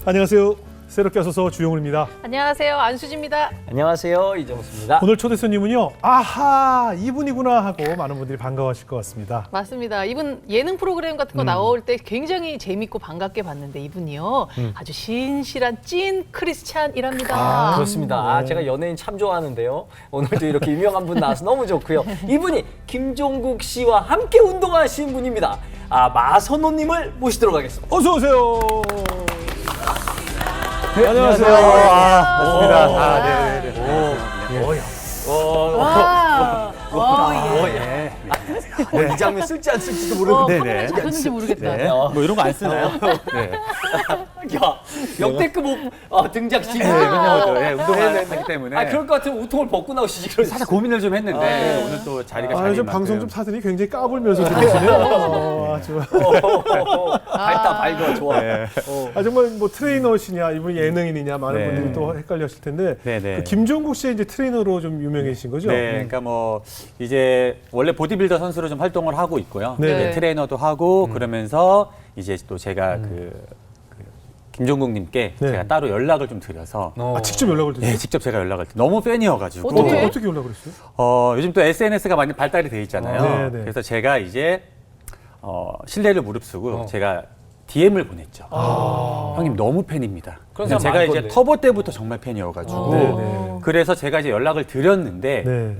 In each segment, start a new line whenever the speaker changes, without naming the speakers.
안녕하세요. 새롭게 하소서 주용훈입니다.
안녕하세요. 안수지입니다.
안녕하세요. 이정수입니다.
오늘 초대 손님은요. 아하 이분이구나 하고 많은 분들이 반가워하실 것 같습니다.
맞습니다. 이분 예능 프로그램 같은 거 나올 때 굉장히 재밌고 반갑게 봤는데 이분이요. 아주 신실한 찐 크리스찬이랍니다.
그렇습니다. 제가 연예인 참 좋아하는데요. 오늘도 이렇게 유명한 분 나와서 너무 좋고요. 이분이 김종국 씨와 함께 운동하신 분입니다. 마선호님을 모시도록 하겠습니다.
어서 오세요.
네,
안녕하세요.
반갑습니다.
이 장면 쓸지 안 쓸지도 모르는데.
카메라 잡혔는지 모르겠다.
네. 뭐 이런 거 안 쓰나요? 네.
야, 역대급 등장시네.
왜냐면 네, 운동을 하기 때문에.
그럴 것 같으면 우통을 벗고 나오시지. 그러지.
사실 고민을 좀 했는데 오늘 또 자리가 자리인
요즘
만큼.
방송 좀 사들이 굉장히 까불면서 들으시네요. 아주.
밝다, 좋아.
네.
정말 뭐 트레이너시냐 이분이 예능인이냐 많은
네.
분들이 또 헷갈려하실 텐데
네네.
그 김종국 씨의 이제 트레이너로 좀 유명해진 거죠?
네, 그러니까 뭐 이제 원래 보디빌더 선수로 좀 활동을 하고 있고요.
네.
이제 트레이너도 하고 그러면서 이제 또 제가 그 김종국님께
네.
제가 따로 연락을 좀 드려서
직접 연락을 드렸어요?
네, 직접 제가 연락을 너무 팬이어가지고
어떻게?
어떻게 연락을 했어요?
요즘 또 SNS가 많이 발달이 돼 있잖아요.
네, 네.
그래서 제가 이제 신뢰를 무릅쓰고 제가 DM을 보냈죠. 형님 너무 팬입니다.
그런 사람
제가 이제
많던데.
터보 때부터 정말 팬이어가지고
네, 네.
그래서 제가 이제 연락을 드렸는데
네.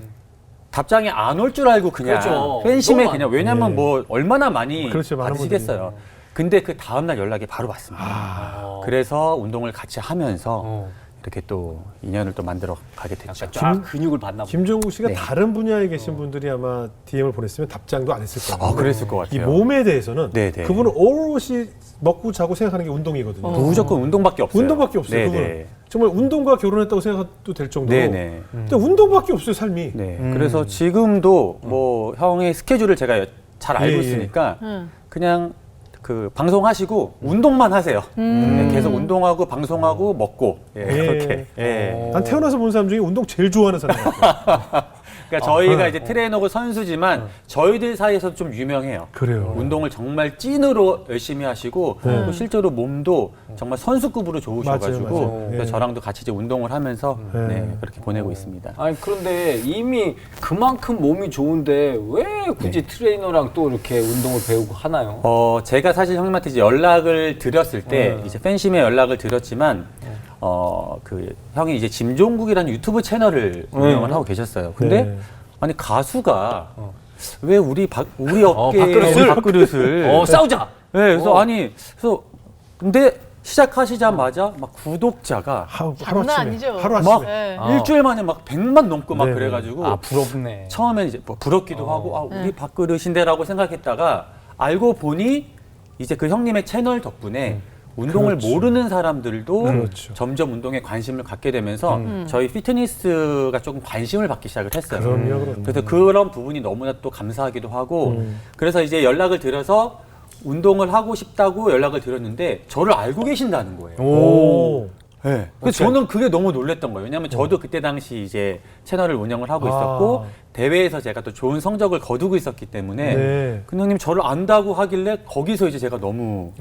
답장이 안 올 줄 알고 그냥
그렇죠.
팬심에
너무
그냥 왜냐면
네.
뭐 얼마나 많이
그렇죠, 많은
받으시겠어요. 근데 그 다음날 연락이 바로 왔습니다. 그래서 운동을 같이 하면서 이렇게 또 인연을 또 만들어 가게 됐죠.
쫙 근육을 받나 보다.
김종국 씨가
네.
다른 분야에 계신 분들이 아마 DM을 보냈으면 답장도 안 했을 거예요.
그랬을 것
이
같아요.
몸에 대해서는
네, 네.
그분은 오롯이 먹고 자고 생각하는 게 운동이거든요.
무조건 운동밖에 없어요.
운동밖에 없어요.
네,
그분은
네.
정말 운동과 결혼했다고 생각도 될 정도로.
네, 네.
근데 운동밖에 없어요, 삶이.
네. 그래서 지금도 뭐 형의 스케줄을 제가 잘 알고
예, 예.
있으니까 그냥 그 방송하시고 운동만 하세요. 네, 계속 운동하고 방송하고 먹고 그렇게. 예.
난 태어나서 본 사람 중에 운동 제일 좋아하는 사람 같아요.
그러니까 저희가 이제 트레이너고 선수지만 저희들 사이에서 좀 유명해요.
그래요.
운동을 정말 찐으로 열심히 하시고 또 실제로 몸도 정말 선수급으로 좋으셔가지고
맞아요, 맞아요.
그래서
예.
저랑도 같이 이제 운동을 하면서
네.
그렇게 보내고 있습니다.
그런데 이미 그만큼 몸이 좋은데 왜 굳이 트레이너랑 또 이렇게 운동을 배우고 하나요?
제가 사실 형님한테 이제 연락을 드렸을 때 이제 팬심에 연락을 드렸지만 그 형이 이제 짐종국이라는 유튜브 채널을 운영을 하고 계셨어요. 근데
네.
아니 가수가 왜 우리 어깨에 밥그릇을
싸우자!
네, 그래서 그래서 근데 시작하시자마자 막 구독자가
하루
장난
아침에.
아니죠.
하루
막
아침에.
네.
일주일 만에 막 100만 넘고 막
네, 네.
그래가지고
부럽네.
처음에는 이제 뭐 부럽기도 하고 우리 밥그릇인데라고 생각했다가 알고 보니 이제 그 형님의 채널 덕분에 운동을
그렇죠.
모르는 사람들도
그렇죠.
점점 운동에 관심을 갖게 되면서 저희 피트니스가 조금 관심을 받기 시작을 했어요.
그럼요.
그래서 그런 부분이 너무나 또 감사하기도 하고 그래서 이제 연락을 드려서 운동을 하고 싶다고 연락을 드렸는데 저를 알고 계신다는 거예요.
오.
네. 그래서 저는 그게 너무 놀랬던 거예요. 왜냐하면 저도 그때 당시 이제 채널을 운영을 하고 있었고 대회에서 제가 또 좋은 성적을 거두고 있었기 때문에
네.
근 형님 저를 안다고 하길래 거기서 이제 제가 너무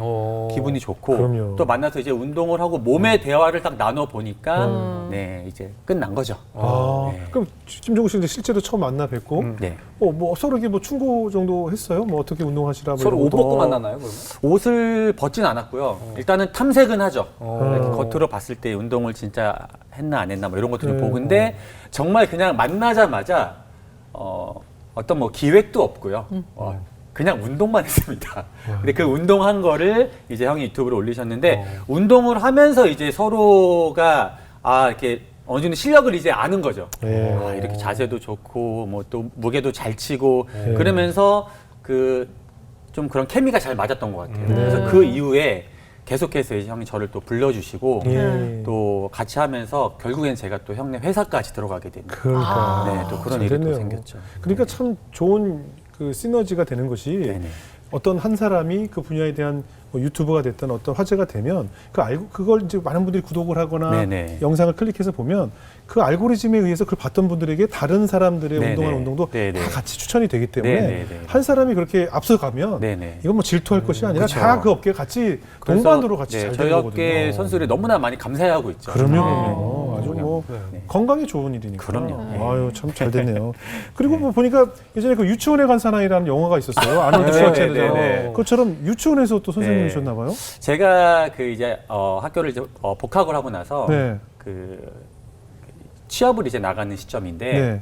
기분이 좋고
그럼요.
또 만나서 이제 운동을 하고 몸의 대화를 딱 나눠 보니까 네 이제 끝난 거죠. 네.
그럼 김종국 씨 이제 실제로 처음 만나 뵙고
네.
뭐 서로 이게 뭐 충고 정도 했어요? 뭐 어떻게 운동하시라 뭐
서로
이런
옷
것도.
벗고 만나나요, 그러면?
옷을 벗진 않았고요. 일단은 탐색은 하죠. 이렇게
어.
겉으로 봤을 때 운동을 진짜 했나 안 했나 뭐 이런 것들을
네.
보고 근데 정말 그냥 만나자마자 어떤 뭐 기획도 없고요. 그냥 운동만 했습니다. 근데 그 운동한 거를 이제 형이 유튜브로 올리셨는데 운동을 하면서 이제 서로가 이렇게 어느 정도 실력을 이제 아는 거죠.
네.
이렇게 자세도 좋고 뭐 또 무게도 잘 치고
네.
그러면서 그 좀 그런 케미가 잘 맞았던 것 같아요. 그래서 그 이후에 계속해서 이제 형이 저를 또 불러주시고
예.
또 같이 하면서 결국엔 제가 또 형네 회사까지 들어가게 된
그러니까.
네, 또 그런
잘
일이 또
됐네요.
생겼죠.
그러니까 참 좋은 그 시너지가 되는 것이
네네.
어떤 한 사람이 그 분야에 대한 뭐 유튜브가 됐든 어떤 화제가 되면 그걸 이제 많은 분들이 구독을 하거나
네네.
영상을 클릭해서 보면 그 알고리즘에 의해서 그걸 봤던 분들에게 다른 사람들의
네네.
운동하는 운동도
네네.
다 같이 추천이 되기 때문에
네네네.
한 사람이 그렇게 앞서가면
네네.
이건 뭐 질투할 것이 아니라
그쵸.
다 그 업계에 같이
그래서,
동반으로 같이
네,
잘
저희
되는
업계
거거든요.
선수들이 너무나 많이 감사해하고 있죠.
그럼요. 아주 뭐
네.
건강에 좋은 일이니까.
그럼요. 네.
아유 참 잘 됐네요. 그리고 뭐 보니까 예전에 그 유치원에 간 사나이라는 영화가 있었어요. 아놀드
네,
슈왈체네거.
네, 네.
그것처럼 유치원에서 또 선생님이셨나
네.
봐요.
제가 그 이제 학교를 이제 복학을 하고 나서
네.
그 취업을 이제 나가는 시점인데
네.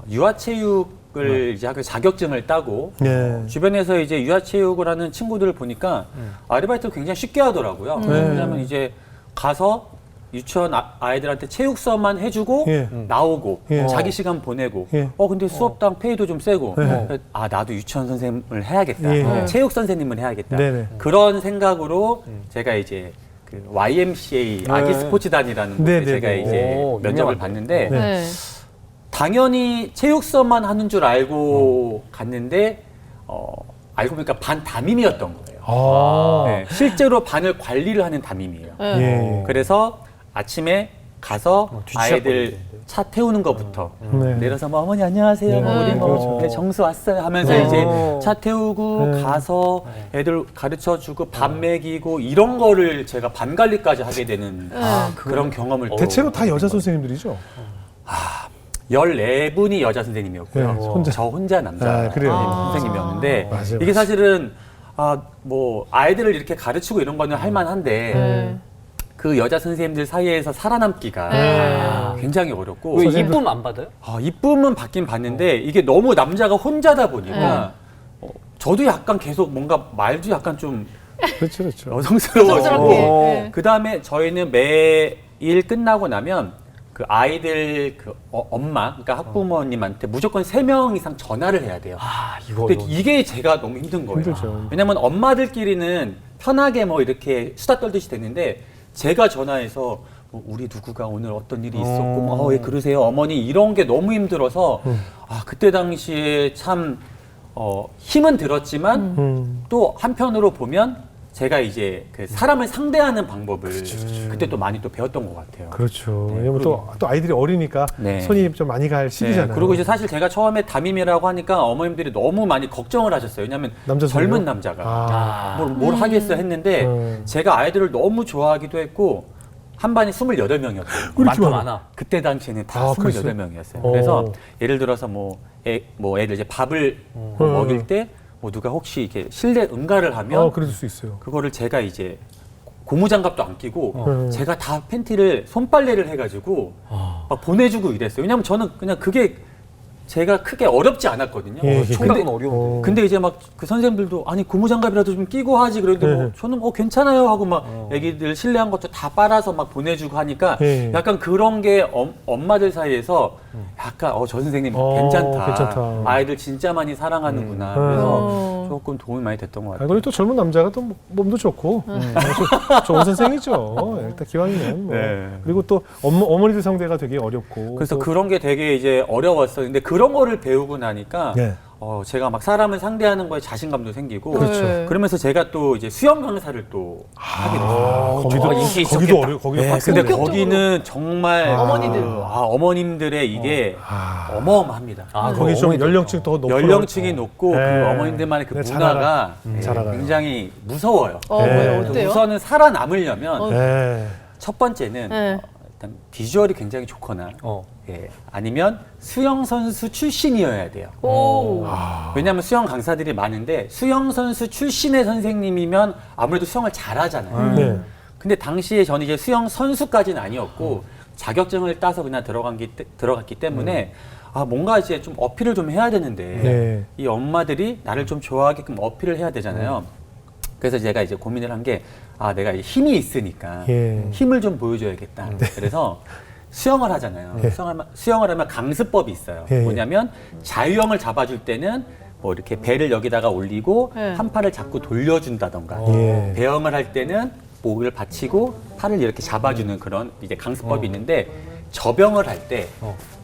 유아체육을 이제 학교 자격증을 따고
네.
주변에서 이제 유아체육을 하는 친구들을 보니까 아르바이트를 굉장히 쉽게 하더라고요.
네.
왜냐하면 이제 가서 유치원 아이들한테 체육 수업만 해주고
예.
나오고
예.
자기 시간 보내고
예.
근데 수업당 페이도 좀 세고
네.
나도 유치원 선생님을 해야겠다.
예.
체육 선생님을 해야겠다.
네네.
그런 생각으로 제가 이제 그 YMCA 아기
네.
스포츠단이라는 곳에
네네네.
제가 이제
오,
면접을
유명한데.
봤는데
네.
네.
당연히 체육 수업만 하는 줄 알고 갔는데 알고 보니까 반 담임이었던 거예요.
아.
네, 실제로 반을 관리를 하는 담임이에요.
네.
예.
그래서 아침에 가서
뒤치자
아이들
뻔했는데.
차 태우는 것부터
네.
내려서 뭐 어머니 안녕하세요.
네.
우리 뭐
그렇죠.
네, 정수 왔어요 하면서
네.
이제 차 태우고
네.
가서 애들 가르쳐 주고 밥 먹이고 이런 거를 제가 반 관리까지 하게 되는 그런 경험을
대체로 다 여자 선생님들이죠.
14분이 여자 선생님이었고요.
네, 혼자.
저 혼자 남자
아, 그래요?
선생님이었는데
맞아요,
이게
맞아요.
사실은 뭐 아이들을 이렇게 가르치고 이런 거는 할 만한데
네.
그 여자 선생님들 사이에서 살아남기가
네.
굉장히 어렵고
왜 이쁨 안 받아요?
이쁨은 받긴 받는데 이게 너무 남자가 혼자다 보니까 저도 약간 계속 뭔가 말도 약간 좀
그렇죠, 그렇죠.
여성스럽게.
여성스러워지고
네.
그 다음에 저희는 매일 끝나고 나면 그 아이들 그 엄마 그러니까 학부모님한테 무조건 3명 이상 전화를 해야 돼요.
이거
근데 이게 제가 너무 힘든 거예요.
힘들죠.
왜냐면 엄마들끼리는 편하게 뭐 이렇게 수다 떨듯이 됐는데 제가 전화해서 뭐 우리 누구가 오늘 어떤 일이 있었고 뭐, 왜 그러세요 어머니 이런 게 너무 힘들어서 그때 당시에 참 힘은 들었지만 또 한편으로 보면 제가 이제 그 사람을 상대하는 방법을 그때 또 많이 또 배웠던 것 같아요.
그렇죠. 왜냐면 또 아이들이 어리니까
네.
손이 좀 많이 갈 시기잖아요.
네, 그리고 이제 사실 제가 처음에 담임이라고 하니까 어머님들이 너무 많이 걱정을 하셨어요. 왜냐하면
남자
젊은
선생님이요?
남자가
아.
뭘 하겠어 했는데 제가 아이들을 너무 좋아하기도 했고 한 반이 28명이었어요.
그렇게
많아.
그때 당시에는 다
아, 그랬어요?
28명이었어요.
어.
그래서 예를 들어서 애들 이제 밥을 먹일 때 뭐 누가 혹시 이렇게 실내 응가를 하면
그럴 수 있어요.
그거를 제가 이제 고무장갑도 안 끼고 제가 다 팬티를 손빨래를 해가지고 막 보내주고 이랬어요. 왜냐면 저는 그냥 그게 제가 크게 어렵지 않았거든요.
예.
총각은 어려운데.
근데 이제 막 그 선생님들도 아니 고무장갑이라도 좀 끼고 하지 그랬는데 뭐 저는 괜찮아요 하고 막 애기들 실내한 것도 다 빨아서 막 보내주고 하니까
예.
약간 그런 게 엄마들 사이에서 약간 저 선생님 괜찮다.
괜찮다.
아이들 진짜 많이 사랑하는구나. 그래서 조금 도움이 많이 됐던 것 같아요.
그리고 또 젊은 남자가 또 몸도 좋고 좋은 선생이죠. 일단 기왕이면 뭐.
네.
그리고 또 어머니들 상대가 되게 어렵고.
그래서
또
그런 게 되게 이제 어려웠어요. 근데 그런 거를 배우고 나니까
네.
제가 막 사람을 상대하는 거에 자신감도 생기고
그렇죠.
네.
그러면서 제가 또 이제 수영 강사를 또 하게 됐어요.
거기도
인기 있었겠다.
거기도 어려. 거기도
네,
빡센데.
근데 거기는 정말
어머니들.
어머님들의 이게 어마어마합니다.
거기 좀 연령층 더 높고
연령층이 높고
네.
그 어머님들만의 그
네, 잘
문화가
잘 알아요.
굉장히 무서워요.
네.
뭐요? 어때요?
우선은 살아남으려면
네.
첫 번째는
네.
일단 비주얼이 굉장히 좋거나 아니면 수영 선수 출신이어야 돼요.
오.
왜냐하면 수영 강사들이 많은데 수영 선수 출신의 선생님이면 아무래도 수영을 잘하잖아요.
네.
근데 당시에 저는 이제 수영 선수까지는 아니었고 자격증을 따서 그냥 들어갔기 때문에 뭔가 이제 좀 어필을 좀 해야 되는데
네.
이 엄마들이 나를 좀 좋아하게끔 어필을 해야 되잖아요. 그래서 제가 이제 고민을 한 게 내가 이제 힘이 있으니까
예.
힘을 좀 보여줘야겠다. 그래서 수영을 하잖아요.
예.
수영을 하면 강습법이 있어요.
예.
뭐냐면 자유형을 잡아줄 때는 뭐 이렇게 배를 여기다가 올리고
예.
한 팔을 자꾸 돌려준다던가
예.
배영을 할 때는 목을 받치고 팔을 이렇게 잡아주는 그런 이제 강습법이 있는데 저병을 할 때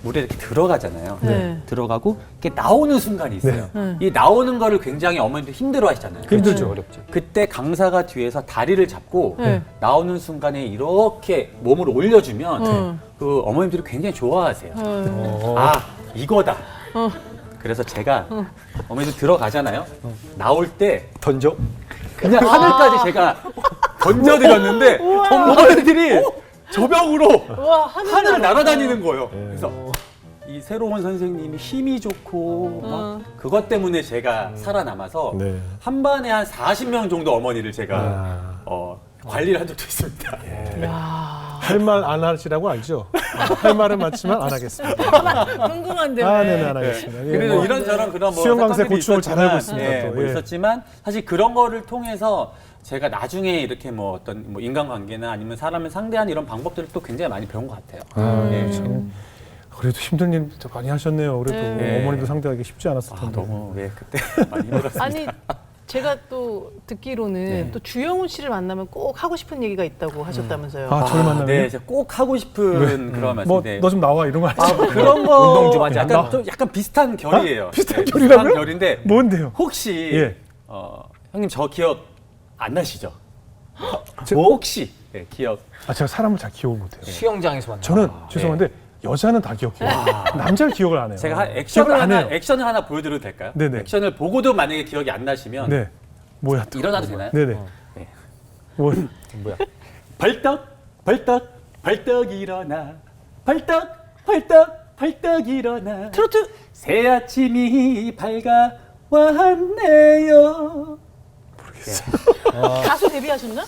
물에 이렇게 들어가잖아요.
네.
들어가고 이렇게 나오는 순간이 있어요. 이 나오는 거를 굉장히 어머니들 힘들어하시잖아요.
힘들죠.
어렵죠.
그때 강사가 뒤에서 다리를 잡고
네.
나오는 순간에 이렇게 몸을 올려주면 그 어머님들이 굉장히 좋아하세요. 아 이거다. 그래서 제가 어머니들 들어가잖아요. 나올 때
던져?
그냥 하늘까지 제가 던져드렸는데 어머니들이 저병으로
와,
하늘을 날아다니는 거예요. 그래서 이 새로운 선생님이 힘이 좋고 막 그것 때문에 제가 살아남아서
네.
한 반에 한 40명 정도 어머니를 제가
아.
관리를 한 적도 있습니다.
야.
할 말 안 하시라고 알죠? 할 말은 많지만 안 하겠습니다.
궁금한데.
아,
왜?
네네, 안 하겠습니다. 예,
그래도
뭐
이런저런 그런 뭐
수영 강사
사건들이
고충을 잘
있었지만,
알고 있습니다,
예,
또.
뭐
예.
있었지만 사실 그런 거를 통해서 제가 나중에 이렇게 뭐 어떤 뭐 인간관계나 아니면 사람을 상대하는 이런 방법들을 또 굉장히 많이 배운 것 같아요.
아,
예.
참. 그래도 힘든 일 진짜 많이 하셨네요. 그래도
네.
어머니도 상대하기 쉽지 않았을
아,
텐데.
너무 그때 많이 힘들었습니다.
아니 제가 또 듣기로는
네.
또 주영훈 씨를 만나면 꼭 하고 싶은 얘기가 있다고 하셨다면서요.
아, 저를 만나면?
네, 제가 꼭 하고 싶은 그런 말씀.
뭐,
네.
너 좀 나와 이런 거 아니죠?
그런 거
운동 좀 하자.
약간 비슷한 결이에요.
비슷한
네,
결이라고요?
비슷한 결인데
뭔데요?
혹시
예.
형님 저 기억 안 나시죠?
뭐?
혹시 네, 기억.
아, 제가 사람을 잘 기억을 못해요.
수영장에서 만나.
저는 죄송한데 여자는 다 기억해요. 남자를 기억을 안 해요.
제가
기억을 안 해요.
액션을 하나 보여드려도 될까요?
네네.
액션을 보고도 만약에 기억이 안 나시면
네. 뭐야? 또.
일어나도 되나요?
네네.
네.
뭐,
뭐야?
벌떡 벌떡 벌떡 일어나 벌떡 벌떡 벌떡 일어나
트로트
새 아침이 밝아왔네요.
가수 데뷔하셨나?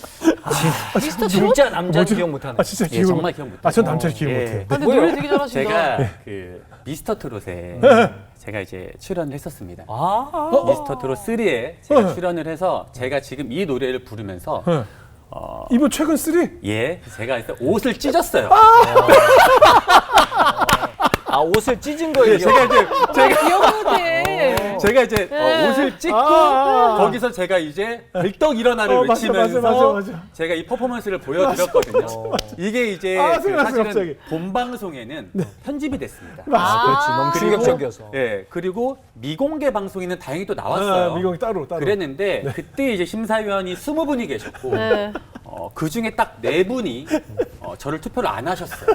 미스터 트롯?
진짜 남자는
뭐지?
기억 못하네.
아, 진짜
예,
기억을
정말 기억 못해요.
전 남자를 기억
예.
못해요.
아, 근데
뭐예요?
노래 되게 잘하신다.
제가
네.
그 미스터 트롯에 제가 이제 출연을 했었습니다.
아.
미스터 트롯 3에 제가
네.
출연을 해서 제가 지금 이 노래를 부르면서
네. 이번 최근 3?
예 제가 이제 옷을 찢었어요.
아, 옷을 찢은 거예요.
제가 이제
기억 못해.
제가 이제
네.
옷을 찢고 거기서 제가 이제 벌떡 일어나를
맞아,
외치면서
맞아.
제가 이 퍼포먼스를 보여드렸거든요. 이게 이제
생각났어,
사실은
갑자기.
본 방송에는 편집이 됐습니다.
아, 그렇지. 너무
그리고,
충격적이어서.
예, 그리고 미공개 방송에는 다행히 또 나왔어요.
미공이 따로.
그랬는데 그때 이제 심사위원이 20분이 계셨고
네.
그 중에 딱 4분이 저를 투표를 안 하셨어요.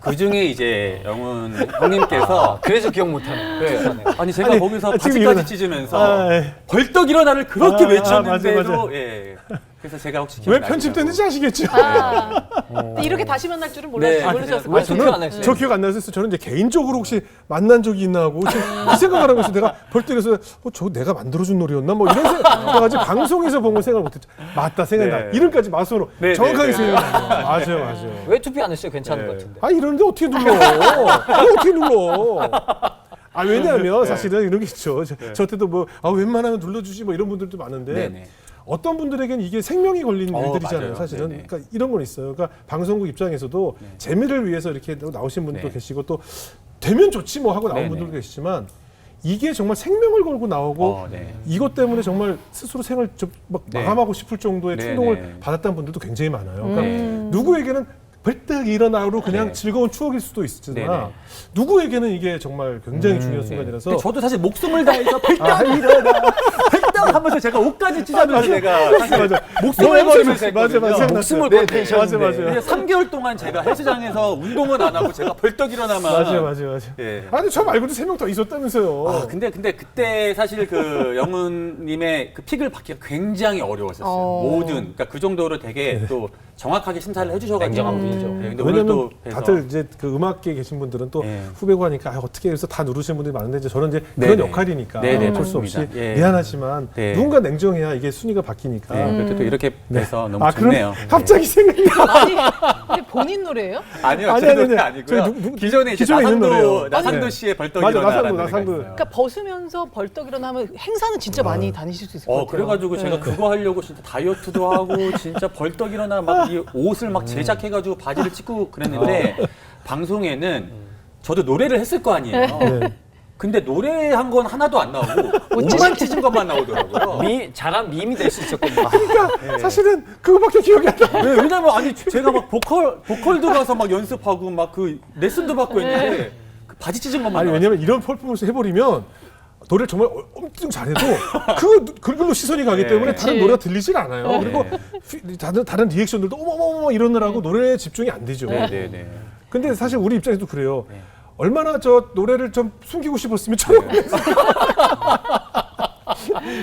그 중에 이제 영훈 형님께서
그래서 기억 못하네.
네. 아니 제가
아니,
거기서
지금
바지까지
일어나-
찢으면서
예.
벌떡 일어나를 그렇게
아,
외쳤는데도
맞아.
예. 그래서 제가 혹시
왜
기억나시냐고.
편집됐는지 아시겠죠?
아, 근데 이렇게 다시 만날 줄은
네.
모르셨을
왜
거예요.
투표 안 했어요?
저 기억 안 나서 저는 이제 개인적으로 혹시 만난 적이 있나 하고 이 생각을 하고 있어. 내가 벌떡해서 저 내가 만들어준 노래였나 뭐 이런 생각까지 방송에서 본 걸 생각 못했죠. 맞다 생각나.
네.
이름까지 맛으로
네,
정확하게
네, 네.
생각나요. 맞아요.
왜 투표 안 했어요? 괜찮은 것 같은데.
아 이러는데 어떻게 눌러? 어떻게 눌러? 아 왜냐하면 사실은 이런 게 있죠. 저 때도 뭐 웬만하면 눌러주지 뭐 이런 분들도 많은데
네네.
어떤 분들에게는 이게 생명이 걸린 일들이잖아요.
맞아요.
사실은
네네.
그러니까 이런 건 있어요. 그러니까 방송국 입장에서도 재미를 위해서 이렇게 나오신 분들도
네.
계시고 또 되면 좋지 뭐 하고 나온
네네.
분들도 계시지만 이게 정말 생명을 걸고 나오고
네.
이것 때문에 정말 스스로 생을 막
네.
마감하고 싶을 정도의
네네.
충동을 받았다는 분들도 굉장히 많아요. 그러니까
음.
누구에게는 벌떡 일어나로 그냥
네.
즐거운 추억일 수도 있으나
네네.
누구에게는 이게 정말 굉장히 중요한 순간이라서
근데 저도 사실 목숨을 다해서 벌떡 일어나 벌떡 하면서 제가 옷까지 찢으면서 제가 사실
맞아.
목숨을 걸면서
맞아
했거든요.
목숨을
네,
걸
네,
텐션인데.
맞아.
근데 3개월 동안 제가 헬스장에서 운동은 안 하고 제가 벌떡 일어나만
맞아.
예.
아니 저 말고도 3명 더 있었다면서요.
아, 근데 그때 사실 그 영훈님의 그 픽을 받기가 굉장히 어려웠었어요. 모든 그러니까 그 정도로 되게 또 정확하게 심사를 해주셔가지고.
냉정한 분이죠.
예, 근데 오늘
왜냐면
또
다들 이제 그 음악계에 계신 분들은 또
예.
후배고 하니까 어떻게 해서 다 누르시는 분들이 많은데 이제 저는 이제
네네.
그런 역할이니까
네네,
어쩔 수 없이
맞습니다. 예.
미안하지만
네.
누군가 냉정해야 이게 순위가 바뀌니까.
네, 그래도 또 이렇게 돼서 너무
그럼
좋네요.
갑자기 생각나.
아니, 근데 본인 노래예요?
아니요,
아니,
제
아니,
노래
아니.
아니고요.
저기
기존에 이제
기존에 있는 노래예요.
나상도
네.
씨의 벌떡
맞아,
일어나라는
나상도.
노래가 있어요.
그러니까 벗으면서 벌떡 일어나면 행사는 진짜 많이 다니실 수 있을 것 같아요.
그래가지고 제가 그거 하려고 진짜 다이어트도 하고 진짜 벌떡 일어나 막 이 옷을 막 제작해가지고 바지를 찍고 그랬는데 방송에는 저도 노래를 했을 거 아니에요.
네.
근데 노래한 건 하나도 안 나오고 옷만 찢은 것만 나오더라고요.
잘한 밈이 될 수 있었거든요.
그러니까 사실은 그거밖에 기억이 안 나.
네, 왜냐면 아니 제가 막 보컬도 가서 막 연습하고 막 그 레슨도 받고 했는데 그 바지 찢은 것만
아니
나왔어요.
왜냐면 이런 퍼포먼스 해버리면 노래를 정말 엄청 잘해도 그걸로 시선이 가기
네.
때문에
그치.
다른 노래가 들리질 않아요. 그리고
네.
다른 리액션들도 어머머머 이러느라고 노래에 집중이 안 되죠.
네네네.
근데 사실 우리 입장에서도 그래요.
네.
얼마나 저 노래를 좀 숨기고 싶었으면 촬영했어.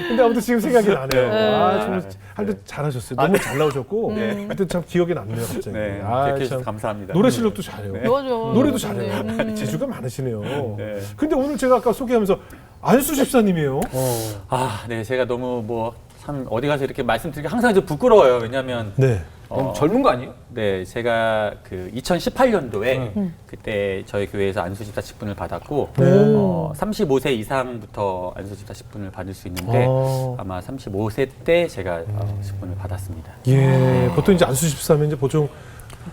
근데 아무튼 지금 생각이 나네요.
네.
아, 정말 하여튼 잘하셨어요. 너무 잘 나오셨고 하여튼 참 기억에 남네요. 갑자기.
네,
아,
기억해 주셔서
참
감사합니다.
노래 실력도 잘해요.
맞아.
노래도 잘해요.
네.
재주가 많으시네요.
네.
근데 오늘 제가 아까 소개하면서 안수 집사님이에요.
아, 네, 제가 너무 뭐 참 어디 가서 이렇게 말씀드리기 항상 좀 부끄러워요. 왜냐하면
네.
너무 젊은 거 아니에요?
네, 제가 그 2018년도에 그때 저희 교회에서 안수집사 직분을 받았고 35세 이상부터 안수집사 직분을 받을 수 있는데 아마 35세 때 제가 직분을 받았습니다.
예. 보통 이제 안수 집사면 이제 보통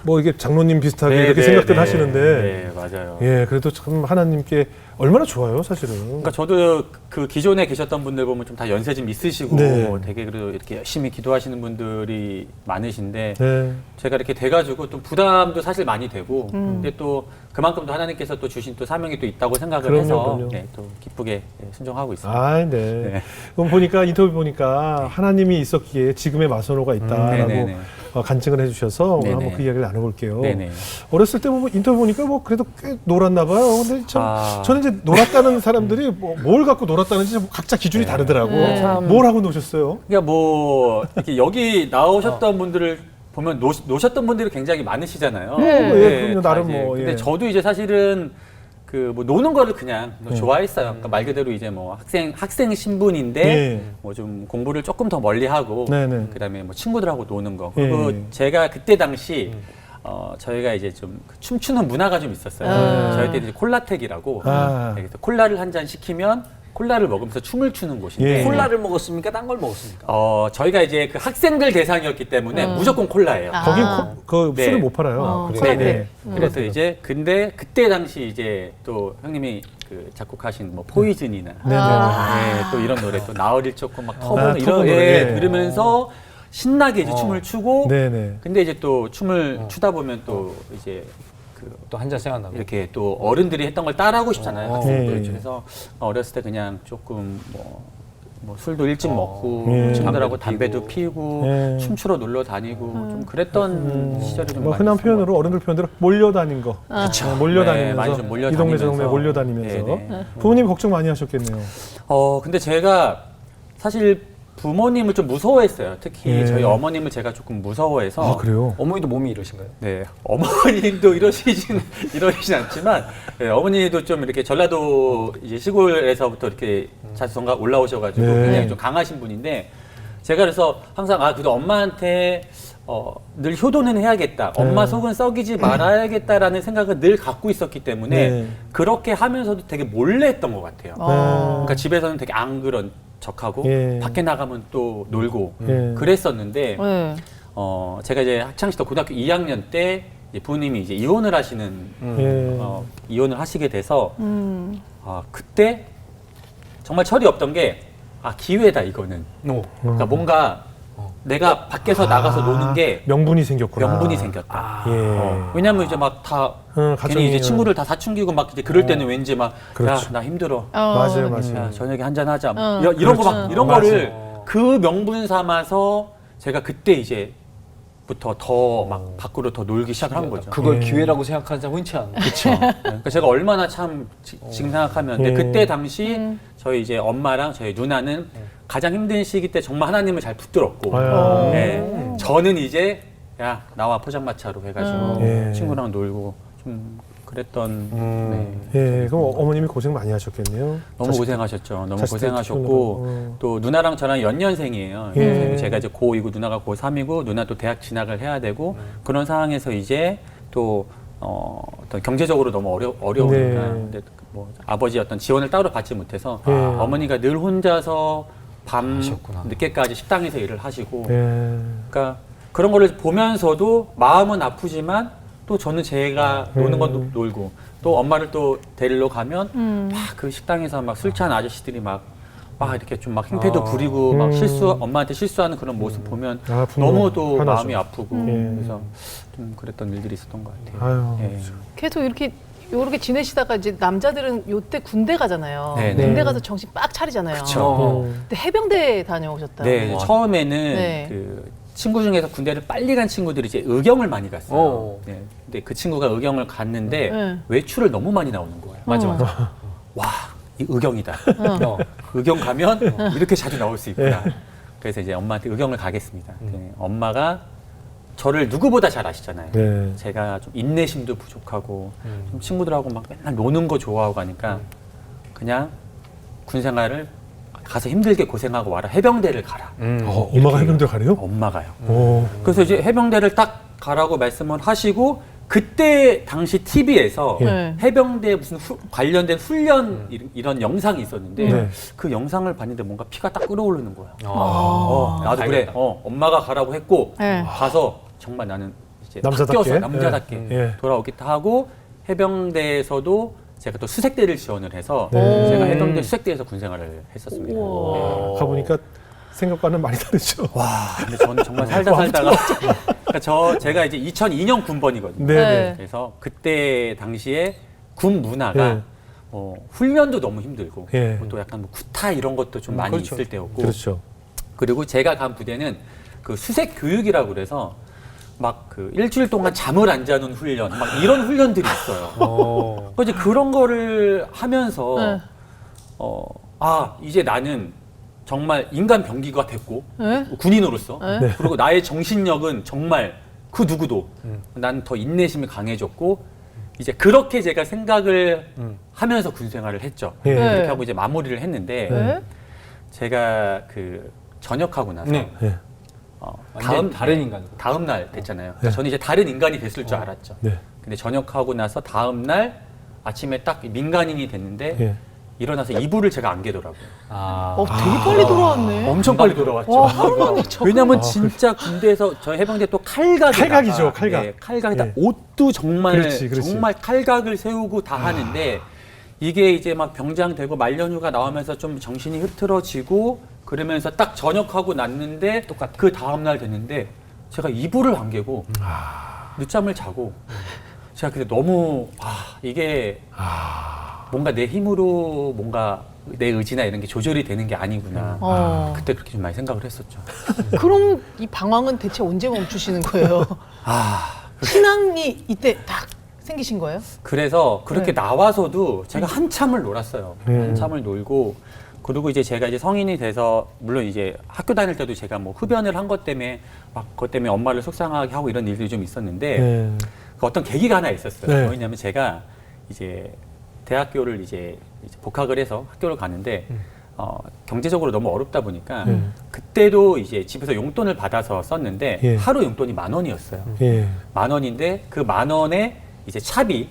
뭐 이게 장로님 비슷하게
네,
이렇게
네,
생각들
네.
하시는데
네, 맞아요.
예, 그래도 참 하나님께 얼마나 좋아요, 사실은.
그러니까 저도 그 기존에 계셨던 분들 보면 좀 다 연세 좀 있으시고
네.
되게 그래도 이렇게 열심히 기도하시는 분들이 많으신데
네.
제가 이렇게 돼가지고 또 부담도 사실 많이 되고 근데 또 그만큼 또 하나님께서 또 주신 또 사명이 또 있다고 생각을
그럼요,
해서
그럼요.
네, 또 기쁘게 순종하고 있습니다.
아, 네.
네.
그럼 보니까 인터뷰 보니까 하나님이 있었기에 지금의 마선호가 있다라고
네네네.
간증을 해주셔서 오늘
네네.
한번 그 이야기를 나눠볼게요.
네네.
어렸을 때 보면 인터뷰 보니까 뭐 그래도 꽤 놀았나 봐요. 근데 참
아.
저는 이제 놀았다는 사람들이 뭘 갖고 놀았다는지 각자 기준이 다르더라고. 뭘 하고 노셨어요?
그러니까 뭐 이렇게 여기 나오셨던 분들을 보면 노셨던 분들이 굉장히 많으시잖아요.
예, 그럼요.
다
나름
이제.
뭐,
근데
예.
저도 이제 사실은 그 뭐 노는 거를 그냥 좋아했어요. 그러니까 말 그대로 이제 뭐 학생 신분인데
예.
뭐 좀 공부를 조금 더 멀리 하고
네네.
그다음에 뭐 친구들하고 노는 거. 그리고
예.
제가 그때 당시 저희가 이제 좀그 춤추는 문화가 좀 있었어요. 저희 때 이제 콜라텍이라고
아.
그래서 콜라를 한 잔 시키면 콜라를 먹으면서 춤을 추는 곳인데
예.
콜라를 먹었습니까? 딴 걸 먹었습니까?
저희가 이제 그 학생들 대상이었기 때문에 무조건 콜라예요.
아.
거긴 그
네.
술을 못 팔아요.
그래요?
네네.
네.
그래서 이제 근데 그때 당시 이제 또 형님이 그 작곡하신 뭐 포이즌이나 네, 또 이런 노래 또 나어릴 좋고 막 터보
터보
이런
노래.
예, 들으면서 신나게 이제 춤을 추고
네네.
근데 이제 또 춤을 추다 보면 또 이제
또 한 잔 생각나고.
이렇게 또 어른들이 했던 걸 따라하고 싶잖아요. 학생들.
네.
그래서 어렸을 때 그냥 조금 뭐 술도 일찍 먹고
네.
친구들하고 담배도 피우고
네.
춤추러 놀러 다니고 좀 그랬던 시절이 좀
뭐
많이
흔한
있었던
표현으로 어른들 표현대로 몰려다닌 거.
그쵸.
몰려다니면서
네, 많이 좀 몰려다니면서.
이 동네 저 동네 몰려다니면서
네, 네.
부모님 걱정 많이 하셨겠네요.
근데 제가 사실 부모님을 좀 무서워했어요. 특히
예.
저희 어머님을 제가 조금 무서워해서.
아 그래요?
어머니도 몸이 이러신가요?
네, 어머님도 이러시진 않지만 네, 어머니도 좀 이렇게 전라도 이제 시골에서부터 이렇게 자수성가 올라오셔가지고
네.
굉장히 좀 강하신 분인데 제가 그래서 항상 그래도 엄마한테 늘 효도는 해야겠다. 엄마 속은 썩이지 말아야겠다라는 생각을 늘 갖고 있었기 때문에
네.
그렇게 하면서도 되게 몰래 했던 것 같아요. 그러니까 집에서는 되게 안 그런 척하고
예.
밖에 나가면 또 놀고
예.
그랬었는데
네.
제가 이제 학창 시절 고등학교 2학년 때 이제 부모님이 이제 이혼을 하시는
예.
이혼을 하시게 돼서 그때 정말 철이 없던 게 기회다 이거는. 그러니까 뭔가 내가 밖에서 나가서 노는 게
명분이 생겼구나.
명분이 생겼다.
예.
왜냐면 이제 막 다
가정이-
괜히 이제 친구들 다 사춘기고 막 이제 그럴 때는 왠지 막
그렇죠.
야 나 힘들어.
맞아요,
야,
맞아요.
저녁에 한잔 하자.
어.
이런 거 막
그렇죠.
이런
맞아요.
거를 그 명분 삼아서 제가 그때 이제부터 더 막 밖으로 더 놀기 시작한 거죠.
그걸
예.
기회라고 생각하는 사람 흔치 않아요.
그렇죠. 그러니까 제가 얼마나 참 지금 생각하면 근데
예.
그때 당시 저희 이제 엄마랑 저희 누나는 가장 힘든 시기 때 정말 하나님을 잘 붙들었고
아유.
네. 저는 이제 야 나와 포장마차로 해가지고
예.
친구랑 놀고 좀 그랬던
예, 그럼 어머님이 고생 많이 하셨겠네요.
너무 고생하셨죠. 너무
자식들
고생하셨고
키우느라고.
또 누나랑 저랑 연년생이에요.
예.
제가 이제 고2고 누나가 고3이고 누나 또 대학 진학을 해야 되고 그런 상황에서 이제 또 어떤 경제적으로 너무 어려우니까
네.
근데 뭐 아버지 어떤 지원을 따로 받지 못해서
예.
어머니가 늘 혼자서 밤
하셨구나.
늦게까지 식당에서 일을 하시고
예.
그러니까 그런 거를 보면서도 마음은 아프지만 또 저는 제가 노는 건 놀고 또 엄마를 또 데리러 가면 막 그 식당에서 막 술 취한 아저씨들이 막 이렇게 좀 막 행패도 부리고 막 엄마한테 실수하는 그런 모습 보면 너무 또
화나죠.
마음이 아프고 그래서 좀 그랬던 일들이 있었던 것 같아요.
아유,
예.
계속 이렇게 지내시다가 이제 남자들은 요때 군대 가잖아요.
네,
군대
네.
가서 정신 빡 차리잖아요.
그쵸.
근데 해병대 다녀오셨다.
네, 처음에는
네.
그 친구 중에서 군대를 빨리 간 친구들이 이제 의경을 많이 갔어요.
어.
네, 근데 그 친구가 의경을 갔는데
네.
외출을 너무 많이 나오는 거예요.
맞아.
와, 이 의경이다.
어.
의경 가면 이렇게 자주 나올 수 있구나. 그래서 이제 엄마한테 의경을 가겠습니다. 네, 엄마가 저를 누구보다 잘 아시잖아요.
네.
제가 좀 인내심도 부족하고 좀 친구들하고 막 맨날 노는 거 좋아하고 하니까 그냥 군 생활을 가서 힘들게 고생하고 와라. 해병대를 가라.
엄마가 해병대 가래요?
엄마가요.
오.
그래서 이제 해병대를 딱 가라고 말씀을 하시고 그때 당시 TV에서
예.
해병대 무슨 관련된 훈련 이런 영상이 있었는데
네.
그 영상을 봤는데 뭔가 피가 딱 끓어오르는 거예요.
아.
나도 그래.
알겠다.
엄마가 가라고 했고
네.
가서 정말 나는 이제
남자답게?
바뀌어서 남자답게
예.
돌아오겠다 하고 해병대에서도 제가 또 수색대를 지원을 해서
네.
제가 해병대 수색대에서 군 생활을 했었습니다.
우와.
네.
가보니까 생각과는 많이 다르죠.
와, 근데 저는 정말 살다가 그러니까 제가 이제 2002년 군번이거든요.
네.
그래서 그때 당시에 군 문화가
네.
훈련도 너무 힘들고
예.
또 약간 뭐 구타 이런 것도 좀 많이
그렇죠.
있을 때였고
그렇죠.
그리고 제가 간 부대는 그 수색 교육이라고 그래서 막 그 일주일 동안 잠을 안 자는 훈련 막 이런 훈련들이 있어요. 그래서 이제 그런 거를 하면서
네.
이제 나는 정말 인간 병기가 됐고
네?
군인으로서
네.
그리고 나의 정신력은 정말 그 누구도 난 더 인내심이 강해졌고 이제 그렇게 제가 생각을 하면서 군 생활을 했죠.
예.
네.
그렇게 하고 이제 마무리를 했는데
네?
제가 그 전역하고 나서
네.
예.
완전 다른 인간으로.
다음 날 됐잖아요. 그러니까 저는 이제 다른 인간이 됐을 줄 알았죠.
네.
근데 전역하고 나서 다음 날 아침에 딱 민간인이 됐는데
예.
일어나서 이불을 제가 안 개더라고요.
되게 빨리 돌아왔네.
엄청 빨리 돌아왔죠.
와, 하루 만에 저.
왜냐면 진짜 군대에서 저희 해병대 또
칼각이죠, 칼각.
네, 칼각에다
예.
옷도 정말
그렇지.
정말 칼각을 세우고 다 하는데 이게 이제 막 병장 되고 말년휴가 나오면서 좀 정신이 흐트러지고 그러면서 딱 전역하고 났는데 그 다음 날 됐는데 제가 이불을 안 개고 늦잠을 자고 제가 그때 너무 이게 뭔가 내 힘으로 뭔가 내 의지나 이런 게 조절이 되는 게 아니구나. 그때 그렇게 좀 많이 생각을 했었죠.
그럼 이 방황은 대체 언제 멈추시는 거예요? 신앙이 이때 딱 생기신 거예요?
그래서 그렇게
네.
나와서도 제가 한참을 놀았어요. 한참을 놀고 그리고 이제 제가 이제 성인이 돼서 물론 이제 학교 다닐 때도 제가 뭐 흡연을 한 것 때문에 막 그것 때문에 엄마를 속상하게 하고 이런 일들이 좀 있었는데
네.
그 어떤 계기가 하나 있었어요.
네.
뭐냐면 제가 이제 대학교를 이제 복학을 해서 학교를 가는데 경제적으로 너무 어렵다 보니까 그때도 이제 집에서 용돈을 받아서 썼는데
예.
하루 용돈이 10,000원이었어요.
예.
10,000원인데 그 10,000원에 이제 차비,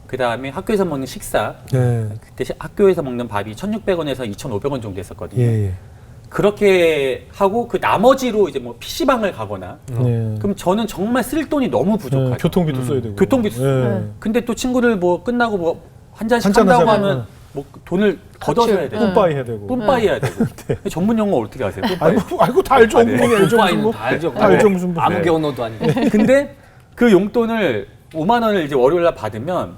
그 다음에 학교에서 먹는 식사,
네.
그때 학교에서 먹는 밥이 1,600원에서 2,500원 정도 했었거든요.
예. 예.
그렇게 하고 그 나머지로 이제 뭐 PC방을 가거나
예.
그럼 저는 정말 쓸 돈이 너무 부족하죠.
교통비도 써야 되고.
교통비도
예.
근데 또 친구들 뭐 끝나고 뭐 한 잔씩
한잔
한다고
하자고.
하면 뭐 돈을 걷어줘야 돼요.
뿜빠이 해야 되고.
뿜빠이 해야 되고. 전문 용어 어떻게 아세요? 뿜빠이.
아이고 다 알죠.
아, 네.
어머니 알죠. 무슨
오빠이는
뭐.
다 알죠.
다 알죠. 무슨 뭐.
아무 언어도 아니고.
근데 그 용돈을 5만 원을 이제 월요일 날 받으면